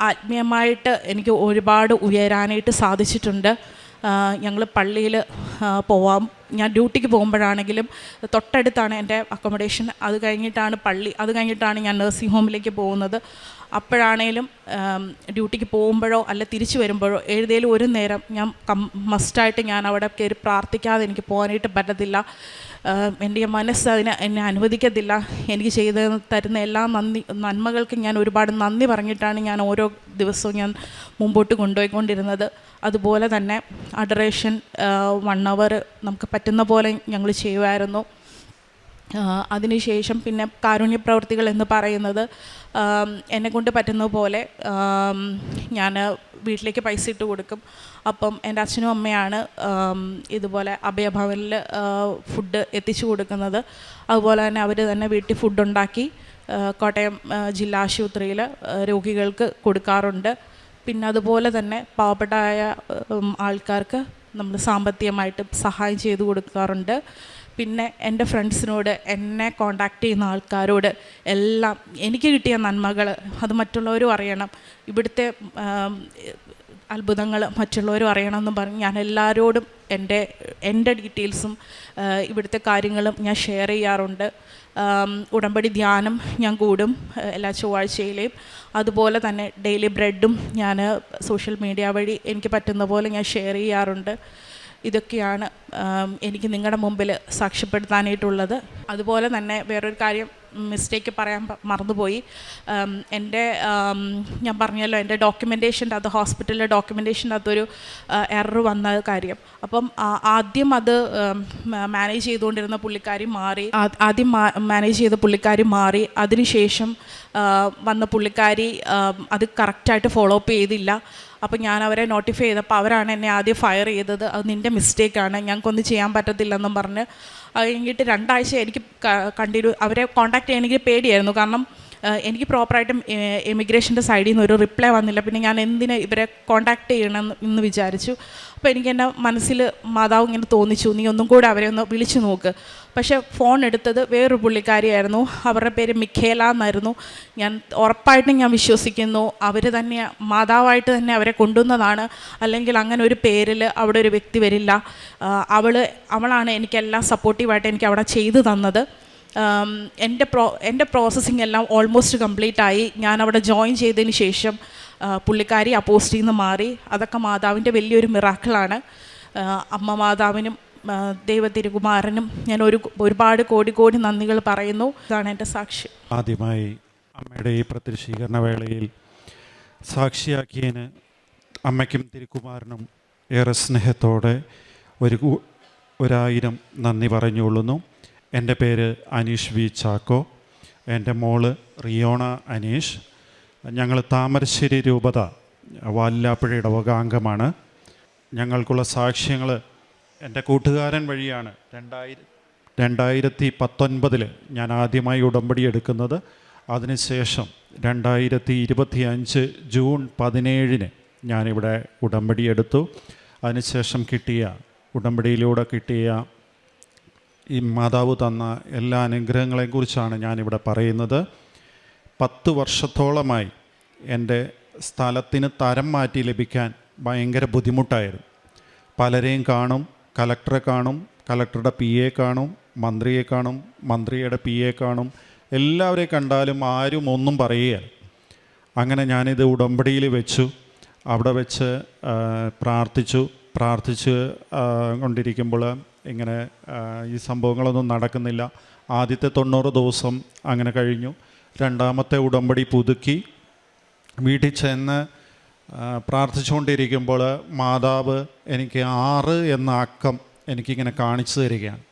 ആത്മീയമായിട്ട് എനിക്ക് ഒരുപാട് ഉയരാനായിട്ട് സാധിച്ചിട്ടുണ്ട്. ഞങ്ങൾ പള്ളിയിൽ പോവാം. ഞാൻ ഡ്യൂട്ടിക്ക് പോകുമ്പോഴാണെങ്കിലും തൊട്ടടുത്താണ് എൻ്റെ അക്കോമഡേഷൻ. അത് കഴിഞ്ഞിട്ടാണ് പള്ളി, അത് കഴിഞ്ഞിട്ടാണ് ഞാൻ നഴ്സിംഗ് ഹോമിലേക്ക് പോകുന്നത്. അപ്പോഴാണേലും ഡ്യൂട്ടിക്ക് പോകുമ്പോഴോ അല്ല തിരിച്ചു വരുമ്പോഴോ ഏതേലും ഒരു നേരം ഞാൻ മസ്റ്റായിട്ട് ഞാൻ അവിടെ കയറി പ്രാർത്ഥിക്കാതെ എനിക്ക് പോകാനായിട്ട് പറ്റത്തില്ല. എൻ്റെ മനസ്സ് എന്നെ അനുവദിക്കത്തില്ല. എനിക്ക് ചെയ്ത് തരുന്ന എല്ലാ നന്മകൾക്കും ഞാൻ ഒരുപാട് നന്ദി പറഞ്ഞിട്ടാണ് ഞാൻ ഓരോ ദിവസവും ഞാൻ മുമ്പോട്ട് കൊണ്ടുപോയിക്കൊണ്ടിരുന്നത്. അതുപോലെ തന്നെ അഡറേഷൻ 1 hour നമുക്ക് പറ്റുന്ന പോലെ ഞങ്ങൾ ചെയ്യുമായിരുന്നു. അതിനുശേഷം പിന്നെ കാരുണ്യ പ്രവൃത്തികൾ എന്ന് പറയുന്നത്, എന്നെക്കൊണ്ട് പറ്റുന്ന പോലെ ഞാൻ വീട്ടിലേക്ക് പൈസ ഇട്ട് കൊടുക്കും. അപ്പം എൻ്റെ അച്ഛനും അമ്മയാണ് ഇതുപോലെ അഭയഭവനിൽ ഫുഡ് എത്തിച്ചു കൊടുക്കുന്നത്. അതുപോലെ തന്നെ അവർ തന്നെ വീട്ടിൽ ഫുഡ് ഉണ്ടാക്കി കോട്ടയം ജില്ലാ ആശുപത്രിയിൽ രോഗികൾക്ക് കൊടുക്കാറുണ്ട്. പിന്നെ അതുപോലെ തന്നെ പാവപ്പെട്ടതായ ആൾക്കാർക്ക് നമ്മൾ സാമ്പത്തികമായിട്ട് സഹായം ചെയ്തു കൊടുക്കാറുണ്ട്. പിന്നെ എൻ്റെ ഫ്രണ്ട്സിനോട്, എന്നെ കോണ്ടാക്ട് ചെയ്യുന്ന ആൾക്കാരോട് എല്ലാം എനിക്ക് കിട്ടിയ നന്മകൾ അത് മറ്റുള്ളവരും അറിയണം, ഇവിടുത്തെ അത്ഭുതങ്ങൾ മറ്റുള്ളവരും അറിയണമെന്ന് പറഞ്ഞ് ഞാൻ എല്ലാവരോടും എൻ്റെ ഡീറ്റെയിൽസും ഇവിടുത്തെ കാര്യങ്ങളും ഞാൻ ഷെയർ ചെയ്യാറുണ്ട്. ഉടമ്പടി ധ്യാനം ഞാൻ കൂടും എല്ലാ ചൊവ്വാഴ്ചയിലെയും. അതുപോലെ തന്നെ ഡെയിലി ബ്രെഡും ഞാൻ സോഷ്യൽ മീഡിയ വഴി എനിക്ക് പറ്റുന്ന പോലെ ഞാൻ ഷെയർ ചെയ്യാറുണ്ട്. ഇതൊക്കെയാണ് എനിക്ക് നിങ്ങളുടെ മുമ്പിൽ സാക്ഷ്യപ്പെടുത്താനായിട്ടുള്ളത്. അതുപോലെ തന്നെ വേറൊരു കാര്യം മിസ്റ്റേക്ക് പറയാൻ മറന്നുപോയി. എൻ്റെ ഞാൻ പറഞ്ഞല്ലോ, എൻ്റെ ഡോക്യുമെൻറ്റേഷൻ്റെ അത് ഹോസ്പിറ്റലിലെ ഡോക്യുമെൻറ്റേഷൻ്റെ അകത്തൊരു എറർ വന്ന കാര്യം. അപ്പം ആദ്യം അത് മാനേജ് ചെയ്തുകൊണ്ടിരുന്ന പുള്ളിക്കാരി മാറി. ആദ്യം മാനേജ് ചെയ്ത പുള്ളിക്കാരി മാറി. അതിനുശേഷം വന്ന പുള്ളിക്കാരി അത് കറക്റ്റായിട്ട് ഫോളോ അപ്പ് ചെയ്തില്ല. അപ്പോൾ ഞാൻ അവരെ നോട്ടിഫൈ ചെയ്തപ്പോൾ അവരാണ് എന്നെ ആദ്യം ഫയർ ചെയ്തത്. അത് നിൻ്റെ മിസ്റ്റേക്കാണ്, ഞങ്ങൾക്കൊന്നും ചെയ്യാൻ പറ്റത്തില്ലെന്നും പറഞ്ഞ്. അത് കഴിഞ്ഞിട്ട് 2 ആഴ്ച എനിക്ക് അവരെ കോൺടാക്ട് ചെയ്യാൻ എനിക്ക് പേടിയായിരുന്നു. കാരണം എനിക്ക് പ്രോപ്പറായിട്ടും ഇമിഗ്രേഷൻ്റെ സൈഡിൽ നിന്ന് ഒരു റിപ്ലൈ വന്നില്ല. പിന്നെ ഞാൻ എന്തിന് ഇവരെ കോൺടാക്ട് ചെയ്യണം എന്ന് വിചാരിച്ചു. അപ്പോൾ എനിക്ക് എൻ്റെ മനസ്സിൽ മാതാവ് ഇങ്ങനെ തോന്നിച്ചു, നീ ഒന്നും കൂടെ അവരെ ഒന്ന് വിളിച്ചു നോക്ക്. പക്ഷേ ഫോൺ എടുത്തത് വേറൊരു പുള്ളിക്കാരിയായിരുന്നു. അവരുടെ പേര് മിഖേല എന്നായിരുന്നു. ഞാൻ ഉറപ്പായിട്ടും ഞാൻ വിശ്വസിക്കുന്നു അവർ തന്നെ മാതാവായിട്ട് തന്നെ അവരെ കൊണ്ടുവന്നതാണ്. അല്ലെങ്കിൽ അങ്ങനെ ഒരു പേരിൽ അവിടെ ഒരു വ്യക്തി വരില്ല. അവളാണ് എനിക്കെല്ലാം സപ്പോർട്ടീവായിട്ട് എനിക്ക് അവിടെ ചെയ്തു തന്നത്. എൻ്റെ പ്രോസസ്സിങ് എല്ലാം ഓൾമോസ്റ്റ് കംപ്ലീറ്റ് ആയി. ഞാൻ അവിടെ ജോയിൻ ചെയ്തതിന് ശേഷം പുള്ളിക്കാരി ആ പോസ്റ്റിൽ നിന്ന് മാറി. അതൊക്കെ മാതാവിൻ്റെ വലിയൊരു മിറാക്കിളാണ്. അമ്മ മാതാവിനും ദൈവ തിരുകുമാരനും ഞാൻ ഒരുപാട് കോടി നന്ദികൾ പറയുന്നു. ഇതാണ് എൻ്റെ സാക്ഷ്യം. ആദ്യമായി അമ്മയുടെ ഈ പ്രത്യക്ഷീകരണ വേളയിൽ സാക്ഷിയാക്കിയതിന് അമ്മയ്ക്കും തിരുകുമാരനും ഏറെ സ്നേഹത്തോടെ 1000 നന്ദി പറഞ്ഞുകൊള്ളുന്നു. എൻ്റെ പേര് അനീഷ് വി ചാക്കോ. എൻ്റെ മോള് റിയോണ അനീഷ്. ഞങ്ങൾ താമരശ്ശേരി രൂപത വാലാപ്പുഴ ഇടവക അംഗമാണ്. ഞങ്ങൾക്കുള്ള സാക്ഷ്യങ്ങൾ എൻ്റെ കൂട്ടുകാരൻ വഴിയാണ്. 2019 ഞാൻ ആദ്യമായി ഉടമ്പടി എടുക്കുന്നത്. അതിനുശേഷം 2025 ജൂൺ 17 ഞാനിവിടെ ഉടമ്പടി എടുത്തു. അതിനുശേഷം ഉടമ്പടിയിലൂടെ കിട്ടിയ ഈ മാതാവ് തന്ന എല്ലാ അനുഗ്രഹങ്ങളെക്കുറിച്ചാണ് ഞാനിവിടെ പറയുന്നത്. 10 വർഷത്തോളമായി എൻ്റെ സ്ഥലത്തിന് തരം മാറ്റി ലഭിക്കാൻ ഭയങ്കര ബുദ്ധിമുട്ടായിരുന്നു. പലരെയും കാണും, കലക്ടറെ കാണും, കലക്ടറുടെ PA കാണും, മന്ത്രിയെ കാണും, മന്ത്രിയുടെ PA കാണും. എല്ലാവരെയും കണ്ടാലും ആരും ഒന്നും പറയുകയില്ല. അങ്ങനെ ഞാനിത് ഉടമ്പടിയിൽ വെച്ചു. അവിടെ വെച്ച് പ്രാർത്ഥിച്ച് കൊണ്ടിരിക്കുമ്പോൾ ഇങ്ങനെ ഈ സംഭവങ്ങളൊന്നും നടക്കുന്നില്ല. ആദ്യത്തെ 90 ദിവസം അങ്ങനെ കഴിഞ്ഞു. രണ്ടാമത്തെ ഉടമ്പടി പുതുക്കി വീട്ടിൽ ചെന്ന് പ്രാർത്ഥിച്ചുകൊണ്ടിരിക്കുമ്പോൾ മാതാവ് എനിക്ക് 6 എന്ന അക്കം എനിക്കിങ്ങനെ കാണിച്ചു തരികയാണ്.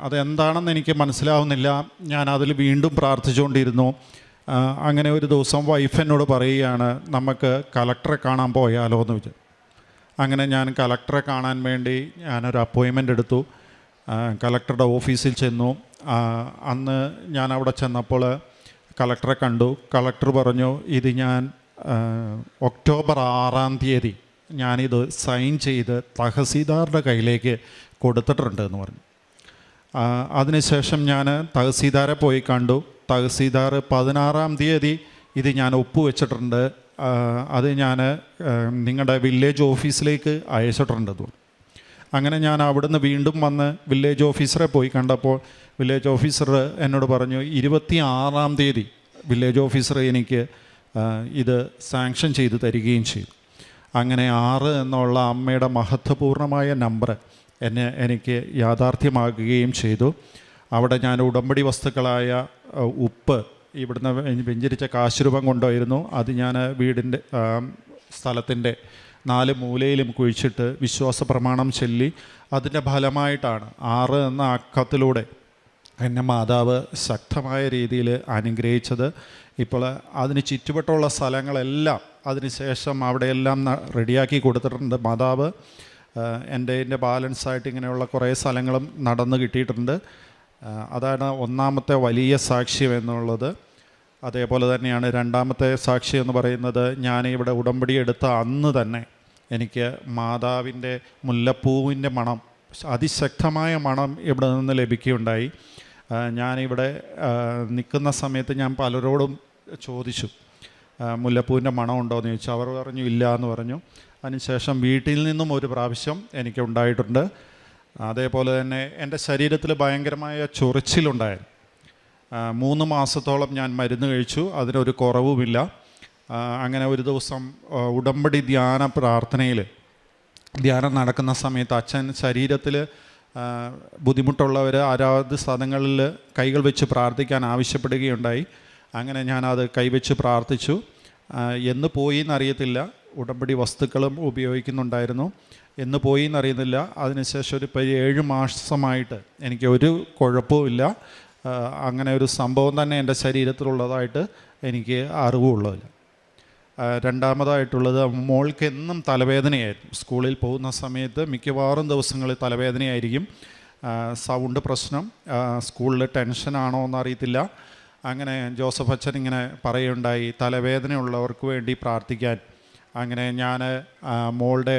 അതെന്താണെന്ന് എനിക്ക് മനസ്സിലാവുന്നില്ല. ഞാൻ അതിൽ വീണ്ടും പ്രാർത്ഥിച്ചുകൊണ്ടിരുന്നു. അങ്ങനെ ഒരു ദിവസം വൈഫ് എന്നോട് പറയുകയാണ്, നമുക്ക് കളക്ടറെ കാണാൻ പോയാലോ എന്ന് വെച്ചു. അങ്ങനെ ഞാൻ കളക്ടറെ കാണാൻ വേണ്ടി ഞാനൊരു അപ്പോയിൻമെൻ്റ് എടുത്തു. കളക്ടറുടെ ഓഫീസിൽ ചെന്നു. അന്ന് ഞാൻ അവിടെ ചെന്നപ്പോൾ കളക്ടറെ കണ്ടു. കളക്ടർ പറഞ്ഞു, ഇത് ഞാൻ ഒക്ടോബർ 6-ാം തീയതി ഞാനിത് സൈൻ ചെയ്ത് തഹസീൽദാറുടെ കയ്യിലേക്ക് കൊടുത്തിട്ടുണ്ട് എന്ന് പറഞ്ഞു. അതിനുശേഷം ഞാൻ തഹസീൽദാരെ പോയി കണ്ടു. തഹസീൽദാർ 16-ാം തീയതി ഇത് ഞാൻ ഒപ്പുവെച്ചിട്ടുണ്ട്, അത് ഞാൻ നിങ്ങളുടെ വില്ലേജ് ഓഫീസിലേക്ക് അയച്ചിട്ടുണ്ടെന്ന് പറഞ്ഞു. അങ്ങനെ ഞാൻ അവിടുന്ന് വീണ്ടും വന്ന് വില്ലേജ് ഓഫീസറെ പോയി കണ്ടപ്പോൾ വില്ലേജ് ഓഫീസർ എന്നോട് പറഞ്ഞു, 26-ാം തീയതി വില്ലേജ് ഓഫീസർ എനിക്ക് ഇത് സാങ്ഷൻ ചെയ്ത് തരികയും ചെയ്തു. അങ്ങനെ 6 എന്നുള്ള അമ്മയുടെ മഹത്വപൂർണമായ നമ്പർ എനിക്ക് യാഥാർത്ഥ്യമാക്കുകയും ചെയ്തു. അവിടെ ഞാൻ ഉടമ്പടി വസ്തുക്കളായ ഉപ്പ് ഇവിടുന്ന് വെഞ്ചരിച്ച കാശുരൂപം കൊണ്ടുപോയിരുന്നു. അത് ഞാൻ വീടിൻ്റെ സ്ഥലത്തിൻ്റെ 4 മൂലയിലും കുഴിച്ചിട്ട് വിശ്വാസ പ്രമാണം ചൊല്ലി അതിൻ്റെ ഫലമായിട്ടാണ് 6 എന്ന അക്കത്തിലൂടെ എന്നെ മാതാവ് ശക്തമായ രീതിയിൽ അനുഗ്രഹിച്ചത്. ഇപ്പോൾ അതിന് ചുറ്റുവട്ടമുള്ള സ്ഥലങ്ങളെല്ലാം അതിനുശേഷം അവിടെയെല്ലാം റെഡിയാക്കി കൊടുത്തിട്ടുണ്ട് മാതാവ്. എൻ്റെ ബാലൻസായിട്ട് ഇങ്ങനെയുള്ള കുറേ സ്ഥലങ്ങളും നടന്നു കിട്ടിയിട്ടുണ്ട്. അതാണ് ഒന്നാമത്തെ വലിയ സാക്ഷ്യം എന്നുള്ളത്. അതേപോലെ തന്നെയാണ് രണ്ടാമത്തെ സാക്ഷ്യം എന്ന് പറയുന്നത്, ഞാനിവിടെ ഉടമ്പടി എടുത്ത അന്ന് തന്നെ എനിക്ക് മാതാവിൻ്റെ മുല്ലപ്പൂവിൻ്റെ മണം, അതിശക്തമായ മണം ഇവിടെ നിന്ന് ലഭിക്കുകയുണ്ടായി. ഞാനിവിടെ നിൽക്കുന്ന സമയത്ത് ഞാൻ പലരോടും ചോദിച്ചു, മുല്ലപ്പൂവിൻ്റെ മണം ഉണ്ടോ എന്ന് ചോദിച്ചു. അവർ പറഞ്ഞു ഇല്ല എന്ന് പറഞ്ഞു. അതിനുശേഷം വീട്ടിൽ നിന്നും ഒരു പ്രാവശ്യം എനിക്ക് ഉണ്ടായിട്ടുണ്ട്. അതേപോലെ തന്നെ എൻ്റെ ശരീരത്തിൽ ഭയങ്കരമായ ചൊറിച്ചിലുണ്ടായിരുന്നു. 3 മാസത്തോളം ഞാൻ മരുന്ന് കഴിച്ചു, അതിനൊരു കുറവുമില്ല. അങ്ങനെ ഒരു ദിവസം ഉടമ്പടി ധ്യാന പ്രാർത്ഥനയിൽ ധ്യാനം നടക്കുന്ന സമയത്ത് അച്ഛൻ ശരീരത്തിൽ ബുദ്ധിമുട്ടുള്ളവർ ആരാധ സ്ഥലങ്ങളിൽ കൈകൾ വെച്ച് പ്രാർത്ഥിക്കാൻ ആവശ്യപ്പെടുകയുണ്ടായി. അങ്ങനെ ഞാനത് കൈവച്ച് പ്രാർത്ഥിച്ചു. എന്ന് പോയി എന്നറിയത്തില്ല, ഉടമ്പടി വസ്തുക്കളും ഉപയോഗിക്കുന്നുണ്ടായിരുന്നു. എന്ന് പോയി എന്നറിയുന്നില്ല. അതിനുശേഷം ഒരു 7 മാസമായിട്ട് എനിക്ക് ഒരു കുഴപ്പമില്ല. അങ്ങനെ ഒരു സംഭവം തന്നെ എൻ്റെ ശരീരത്തിലുള്ളതായിട്ട് എനിക്ക് അറിവുള്ളതില്ല. രണ്ടാമതായിട്ടുള്ളത്, മോൾക്ക് എന്നും തലവേദനയായിരുന്നു. സ്കൂളിൽ പോകുന്ന സമയത്ത് മിക്കവാറും ദിവസങ്ങളിൽ തലവേദനയായിരിക്കും. സൗണ്ട് പ്രശ്നം, സ്കൂളിൽ ടെൻഷനാണോ എന്നറിയത്തില്ല. അങ്ങനെ ജോസഫ് അച്ഛൻ ഇങ്ങനെ പറയുണ്ടായി, തലവേദനയുള്ളവർക്ക് വേണ്ടി പ്രാർത്ഥിക്കാൻ. അങ്ങനെ ഞാൻ മോളുടെ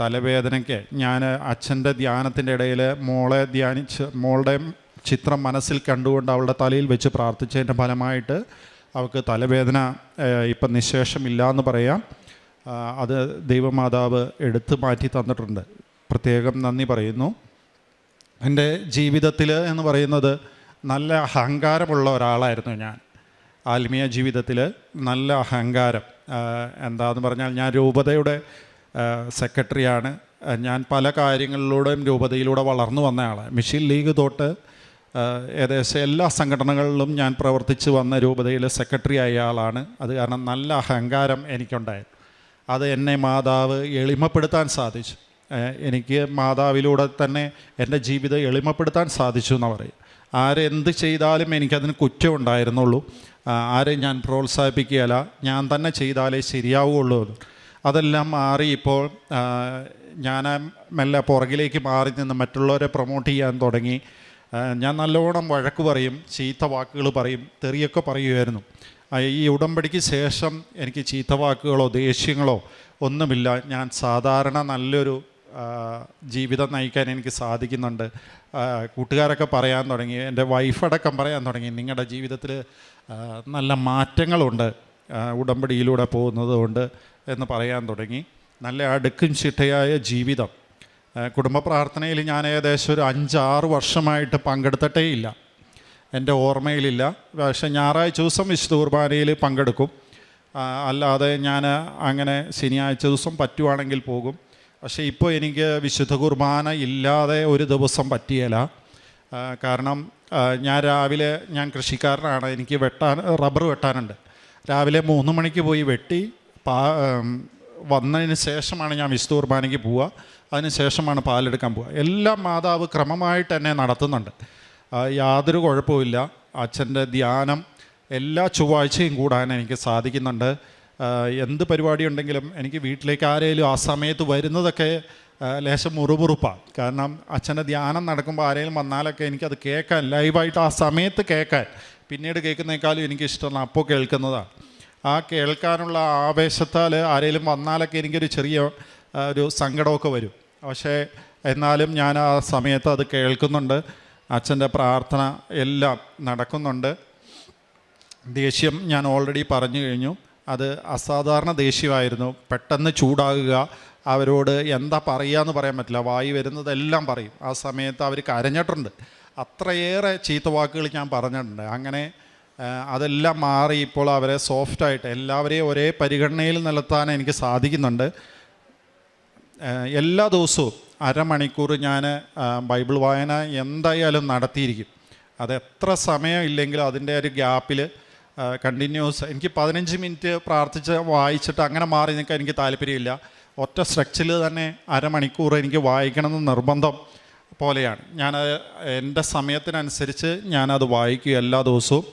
തലവേദനയ്ക്ക് ഞാൻ അച്ഛൻ്റെ ധ്യാനത്തിൻ്റെ ഇടയിൽ മോളെ ധ്യാനിച്ച് മോളുടെ ചിത്രം മനസ്സിൽ കണ്ടുകൊണ്ട് അവളുടെ തലയിൽ വെച്ച് പ്രാർത്ഥിച്ചതിൻ്റെ ഫലമായിട്ട് അവൾക്ക് തലവേദന ഇപ്പം നിശേഷമില്ല എന്ന് പറയാം. അത് ദൈവമാതാവ് എടുത്തു മാറ്റി തന്നിട്ടുണ്ട്. പ്രത്യേകം നന്ദി പറയുന്നു. എൻ്റെ ജീവിതത്തിൽ എന്ന് പറയുന്നത് നല്ല അഹങ്കാരമുള്ള ഒരാളായിരുന്നു ഞാൻ. ആത്മീയ ജീവിതത്തിൽ നല്ല അഹങ്കാരം. എന്താണെന്ന് പറഞ്ഞാൽ ഞാൻ രൂപതയുടെ സെക്രട്ടറിയാണ്. ഞാൻ പല കാര്യങ്ങളിലൂടെയും രൂപതയിലൂടെ വളർന്നു വന്ന ആളാണ്. മിഷൻ ലീഗ് തൊട്ട് ഏകദേശം എല്ലാ സംഘടനകളിലും ഞാൻ പ്രവർത്തിച്ച് വന്ന രൂപതയിൽ സെക്രട്ടറി ആയ ആളാണ്. അത് കാരണം നല്ല അഹങ്കാരം എനിക്കുണ്ടായിരുന്നു. അത് എന്നെ മാതാവ് എളിമപ്പെടുത്താൻ സാധിച്ചു. എനിക്ക് മാതാവിലൂടെ തന്നെ എൻ്റെ ജീവിതം എളിമപ്പെടുത്താൻ സാധിച്ചു എന്ന് പറയും. ആരെന്ത് ചെയ്താലും എനിക്കതിന് കുറ്റം ഉണ്ടായിരുന്നുള്ളൂ. ആരെയും ഞാൻ പ്രോത്സാഹിപ്പിക്കുകയല്ല, ഞാൻ തന്നെ ചെയ്താലേ ശരിയാവുകയുള്ളൂ. അതെല്ലാം മാറി ഇപ്പോൾ ഞാൻ മെല്ലെ പുറകിലേക്ക് മാറി നിന്ന് മറ്റുള്ളവരെ പ്രൊമോട്ട് ചെയ്യാൻ തുടങ്ങി. ഞാൻ നല്ലോണം വഴക്ക് പറയും, ചീത്ത വാക്കുകൾ പറയും, തെറിയൊക്കെ പറയുമായിരുന്നു. ഈ ഉടമ്പടിക്ക് ശേഷം എനിക്ക് ചീത്ത വാക്കുകളോ ദേഷ്യങ്ങളോ ഒന്നുമില്ല. ഞാൻ സാധാരണ നല്ലൊരു ജീവിതം നയിക്കാൻ എനിക്ക് സാധിക്കുന്നുണ്ട്. കൂട്ടുകാരൊക്കെ പറയാൻ തുടങ്ങി, എൻ്റെ വൈഫടക്കം പറയാൻ തുടങ്ങി, നിങ്ങളുടെ ജീവിതത്തിൽ നല്ല മാറ്റങ്ങളുണ്ട് ഉടമ്പടിയിലൂടെ പോകുന്നത് കൊണ്ട് എന്ന് പറയാൻ തുടങ്ങി. നല്ല അടുക്കും ചിട്ടയായ ജീവിതം. കുടുംബ പ്രാർത്ഥനയിൽ ഞാൻ ഏകദേശം ഒരു 5-6 വർഷമായിട്ട് പങ്കെടുത്തിട്ടേ ഇല്ല, എൻ്റെ ഓർമ്മയിലില്ല. പക്ഷേ ഞായറാഴ്ച ദിവസം വിശുദ്ധ കുർബാനയിൽ പങ്കെടുക്കും. അല്ലാതെ ഞാൻ അങ്ങനെ ശനിയാഴ്ച ദിവസം പറ്റുവാണെങ്കിൽ പോകും. പക്ഷേ ഇപ്പോൾ എനിക്ക് വിശുദ്ധ കുർബാന ഇല്ലാതെ ഒരു ദിവസം പറ്റിയല്ല. കാരണം ഞാൻ രാവിലെ, ഞാൻ കൃഷിക്കാരനാണ്, എനിക്ക് റബ്ബർ വെട്ടാനുണ്ട്. രാവിലെ 3 മണിക്ക് പോയി വെട്ടി വന്നതിന് ശേഷമാണ് ഞാൻ വിശുദ്ധ കുർബാനയ്ക്ക് പോവുക. അതിന് ശേഷമാണ് പാലെടുക്കാൻ പോവുക. എല്ലാം മാതാവ് ക്രമമായിട്ട് എന്നെ നടത്തുന്നുണ്ട്. യാതൊരു കുഴപ്പമില്ല. അച്ഛൻ്റെ ധ്യാനം എല്ലാ ചൊവ്വാഴ്ചയും കൂടാൻ എനിക്ക് സാധിക്കുന്നുണ്ട്. എന്ത് പരിപാടി ഉണ്ടെങ്കിലും എനിക്ക് വീട്ടിലേക്ക് ആരെങ്കിലും ആ സമയത്ത് വരുന്നതൊക്കെ ലേശം മുറുമുറുപ്പാണ്. കാരണം അച്ഛൻ്റെ ധ്യാനം നടക്കുമ്പോൾ ആരെങ്കിലും വന്നാലൊക്കെ എനിക്കത് കേൾക്കാൻ, ലൈവായിട്ട് ആ സമയത്ത് കേൾക്കാൻ, പിന്നീട് കേൾക്കുന്നേക്കാളും എനിക്കിഷ്ടമാണ് അപ്പോൾ കേൾക്കുന്നതാണ്. ആ കേൾക്കാനുള്ള ആവേശത്താൽ ആരെങ്കിലും വന്നാലൊക്കെ എനിക്കൊരു ചെറിയ ഒരു സങ്കടമൊക്കെ വരും. പക്ഷേ എന്നാലും ഞാൻ ആ സമയത്ത് അത് കേൾക്കുന്നുണ്ട്. അച്ഛൻ്റെ പ്രാർത്ഥന എല്ലാം നടക്കുന്നുണ്ട്. ദേഷ്യം ഞാൻ ഓൾറെഡി പറഞ്ഞു കഴിഞ്ഞു. അത് അസാധാരണ ദേഷ്യമായിരുന്നു. പെട്ടെന്ന് ചൂടാകുക, അവരോട് എന്താ പറയുക എന്ന് പറയാൻ പറ്റില്ല. വായി വരുന്നതെല്ലാം പറയും. ആ സമയത്ത് അവർ കരഞ്ഞിട്ടുണ്ട്. അത്രയേറെ ചീത്ത വാക്കുകൾ ഞാൻ പറഞ്ഞിട്ടുണ്ട്. അങ്ങനെ അതെല്ലാം മാറി ഇപ്പോൾ അവരെ സോഫ്റ്റായിട്ട് എല്ലാവരെയും ഒരേ പരിഗണനയിൽ നിലനിർത്താൻ എനിക്ക് സാധിക്കുന്നുണ്ട്. എല്ലാ ദിവസവും അരമണിക്കൂർ ഞാൻ ബൈബിൾ വായന എന്തായാലും നടത്തിയിരിക്കും. അതെത്ര സമയം ഇല്ലെങ്കിലും അതിൻ്റെ ഒരു ഗ്യാപ്പിൽ കണ്ടിന്യൂസ് എനിക്ക് 15 മിനിറ്റ് പ്രാർത്ഥിച്ച് വായിച്ചിട്ട് അങ്ങനെ മാറി നിൽക്കാൻ എനിക്ക് താല്പര്യമില്ല. ഒറ്റ സ്ട്രെച്ചിൽ തന്നെ അരമണിക്കൂർ എനിക്ക് വായിക്കണമെന്ന് നിർബന്ധം പോലെയാണ്. ഞാൻ എൻ്റെ സമയത്തിനനുസരിച്ച് ഞാനത് വായിക്കും എല്ലാ ദിവസവും.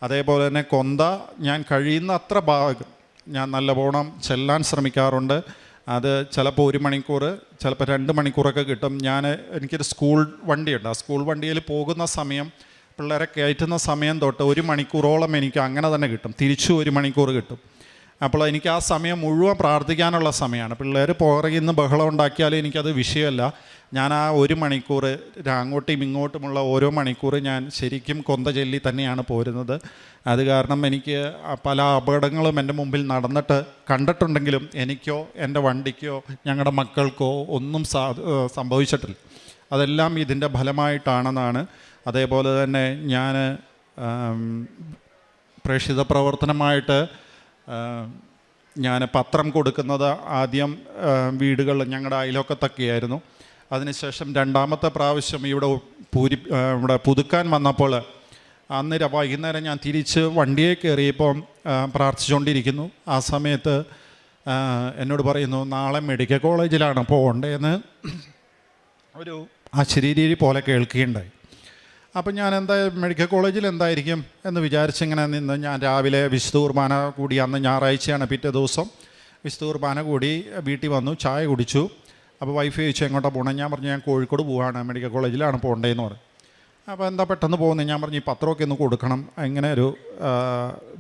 അതേപോലെ തന്നെ കൊന്ത ഞാൻ കഴിയുന്ന അത്ര ഭാഗം ഞാൻ നല്ലവണ്ണം ചെല്ലാൻ ശ്രമിക്കാറുണ്ട്. അത് ചിലപ്പോൾ 1 മണിക്കൂർ, ചിലപ്പോൾ 2 മണിക്കൂറൊക്കെ കിട്ടും. എനിക്കൊരു സ്കൂൾ വണ്ടിയുണ്ട്. ആ സ്കൂൾ വണ്ടിയിൽ പോകുന്ന സമയം, പിള്ളേരെ കയറ്റുന്ന സമയം തൊട്ട് 1 മണിക്കൂറോളം എനിക്ക് അങ്ങനെ തന്നെ കിട്ടും. തിരിച്ചു 1 മണിക്കൂർ കിട്ടും. അപ്പോൾ എനിക്ക് ആ സമയം മുഴുവൻ പ്രാർത്ഥിക്കാനുള്ള സമയമാണ്. പിള്ളേർ പുറകിൽ നിന്ന് ബഹളം ഉണ്ടാക്കിയാലും എനിക്കത് വിഷയമല്ല. ഞാൻ ആ 1 മണിക്കൂർ അങ്ങോട്ടും ഇങ്ങോട്ടുമുള്ള ഓരോ മണിക്കൂർ ഞാൻ ശരിക്കും കൊന്ത ചൊല്ലി തന്നെയാണ് പോരുന്നത്. അത് കാരണം എനിക്ക് പല അപകടങ്ങളും എൻ്റെ മുമ്പിൽ കണ്ടിട്ടുണ്ടെങ്കിലും എനിക്കോ എൻ്റെ വണ്ടിക്കോ ഞങ്ങളുടെ മക്കൾക്കോ ഒന്നും സംഭവിച്ചിട്ടില്ല. അതെല്ലാം ഇതിൻ്റെ ഫലമായിട്ടാണെന്നാണ്. അതേപോലെ തന്നെ ഞാൻ പ്രേക്ഷിത പ്രവർത്തനമായിട്ട് ഞാൻ പത്രം കൊടുക്കുന്നത് ആദ്യം വീടുകൾ ഞങ്ങളുടെ അയൽവക്കത്തൊക്കെയായിരുന്നു. അതിനുശേഷം 2ാമത്തെ പ്രാവശ്യം ഇവിടെ പുതുക്കാൻ വന്നപ്പോൾ അന്ന് വൈകുന്നേരം ഞാൻ തിരിച്ച് വണ്ടിയെ കയറിയപ്പോൾ പ്രാർത്ഥിച്ചുകൊണ്ടിരിക്കുന്നു. ആ സമയത്ത് എന്നോട് പറയുന്നു, നാളെ മെഡിക്കൽ കോളേജിലാണ് പോകേണ്ടതെന്ന് ഒരു അശരീരി പോലെ കേൾക്കുകയുണ്ടായി. അപ്പം ഞാൻ മെഡിക്കൽ കോളേജിൽ എന്തായിരിക്കും എന്ന് വിചാരിച്ചിങ്ങനെ നിന്ന് ഞാൻ രാവിലെ വിശുദ്ധ കുർബാന കൂടി, അന്ന് ഞായറാഴ്ചയാണ്, പിറ്റേ ദിവസം വിശുദ്ധ കുർബാന കൂടി വീട്ടിൽ വന്നു, ചായ കുടിച്ചു. അപ്പോൾ വൈഫ് ചോദിച്ചു എങ്ങോട്ടാണ് പോകണം. ഞാൻ പറഞ്ഞു ഞാൻ കോഴിക്കോട് പോവാണ്, മെഡിക്കൽ കോളേജിലാണ് പോകേണ്ടതെന്ന് പറഞ്ഞു. അപ്പോൾ എന്താ പെട്ടെന്ന് പോകുന്നത്? ഞാൻ പറഞ്ഞു ഈ പത്രമൊക്കെ ഒന്ന് കൊടുക്കണം, ഇങ്ങനെ ഒരു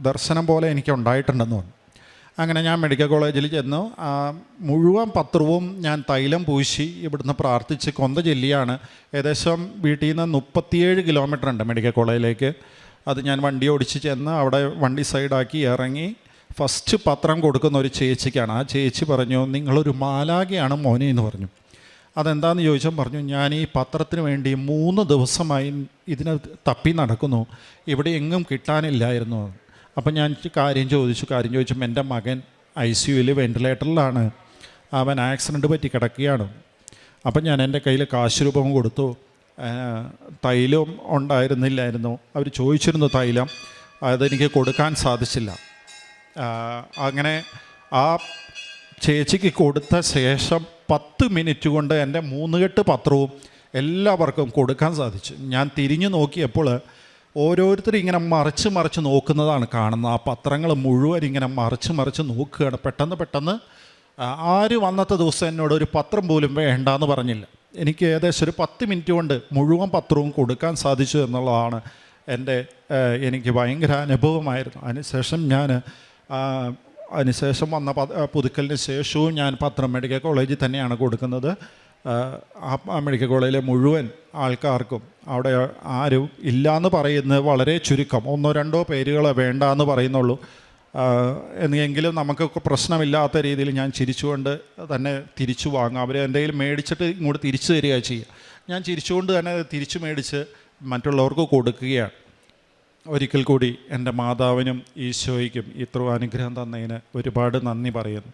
ദർശനം പോലെ എനിക്ക് ഉണ്ടായിട്ടുണ്ടെന്ന് പറഞ്ഞു. അങ്ങനെ ഞാൻ മെഡിക്കൽ കോളേജിൽ ചെന്നു. മുഴുവൻ പത്രവും ഞാൻ തൈലം പൂശി ഇവിടുന്ന് പ്രാർത്ഥിച്ച് കൊന്ത ചൊല്ലിയാണ്. ഏകദേശം വീട്ടിൽ നിന്ന് 37 കിലോമീറ്റർ ഉണ്ട് മെഡിക്കൽ കോളേജിലേക്ക്. അത് ഞാൻ വണ്ടി ഓടിച്ച് ചെന്ന് അവിടെ വണ്ടി സൈഡാക്കി ഇറങ്ങി ഫസ്റ്റ് പത്രം കൊടുക്കുന്ന ഒരു ചേച്ചിക്കാണ്. ആ ചേച്ചി പറഞ്ഞു, നിങ്ങളൊരു മാലാഖയാണ് മോനെ എന്ന് പറഞ്ഞു. അതെന്താണെന്ന് ചോദിച്ചാൽ പറഞ്ഞു, ഞാൻ ഈ പത്രത്തിന് വേണ്ടി 3 ദിവസമായി ഇതിനെ തപ്പി നടക്കുന്നു, ഇവിടെ എങ്ങും കിട്ടാനില്ലായിരുന്നു. അപ്പം ഞാൻ കാര്യം ചോദിച്ചപ്പോൾ എൻ്റെ മകൻ ICUവിൽ വെൻറ്റിലേറ്ററിലാണ്, അവൻ ആക്സിഡൻറ്റ് പറ്റി കിടക്കുകയാണ്. അപ്പം ഞാൻ എൻ്റെ കയ്യിൽ കാശ് രൂപം കൊടുത്തു. തൈലം ഉണ്ടായിരുന്നില്ലായിരുന്നു. അവർ ചോദിച്ചിരുന്നു തൈലം, അതെനിക്ക് കൊടുക്കാൻ സാധിച്ചില്ല. അങ്ങനെ ആ ചേച്ചിക്ക് കൊടുത്ത ശേഷം 10 മിനിറ്റ് കൊണ്ട് എൻ്റെ 3 കെട്ട് പത്രവും എല്ലാവർക്കും കൊടുക്കാൻ സാധിച്ചു. ഞാൻ തിരിഞ്ഞു നോക്കിയപ്പോൾ ഓരോരുത്തരും ഇങ്ങനെ മറിച്ച് നോക്കുന്നതാണ് കാണുന്നത്. ആ പത്രങ്ങൾ മുഴുവൻ ഇങ്ങനെ മറിച്ച് നോക്കുകയാണ്. പെട്ടെന്ന് ആരും അന്നത്തെ ദിവസം എന്നോട് ഒരു പത്രം പോലും വേണ്ടാന്ന് പറഞ്ഞില്ല. എനിക്ക് ഏകദേശം ഒരു 10 മിനിറ്റ് കൊണ്ട് മുഴുവൻ പത്രവും കൊടുക്കാൻ സാധിച്ചു എന്നുള്ളതാണ് എനിക്ക് ഭയങ്കര അനുഭവമായിരുന്നു. അതിനുശേഷം വന്ന പുതുക്കലിന് ശേഷവും ഞാൻ പത്രം മെഡിക്കൽ കോളേജിൽ തന്നെയാണ് കൊടുക്കുന്നത്. ആ മെഡിക്കൽ കോളേജിലെ മുഴുവൻ ആൾക്കാർക്കും, അവിടെ ആരും ഇല്ലയെന്ന് പറയുന്നത് വളരെ ചുരുക്കം, 1-2 പേരുകൾ വേണ്ടാന്ന് പറയുന്നുള്ളൂ. എങ്കിലും നമുക്ക് പ്രശ്നമില്ലാത്ത രീതിയിൽ ഞാൻ ചിരിച്ചുകൊണ്ട് തന്നെ തിരിച്ചു വാങ്ങും. അവർ എന്തെങ്കിലും മേടിച്ചിട്ട് ഇങ്ങോട്ട് തിരിച്ചു തരിക ചെയ്യുക. ഞാൻ ചിരിച്ചുകൊണ്ട് തന്നെ തിരിച്ചു മേടിച്ച് മറ്റുള്ളവർക്ക് കൊടുക്കുകയാണ്. ഒരിക്കൽ കൂടി എൻ്റെ മാതാവിനും ഈശോയ്ക്കും ഇത്ര അനുഗ്രഹം തന്നതിന് ഒരുപാട് നന്ദി പറയുന്നു.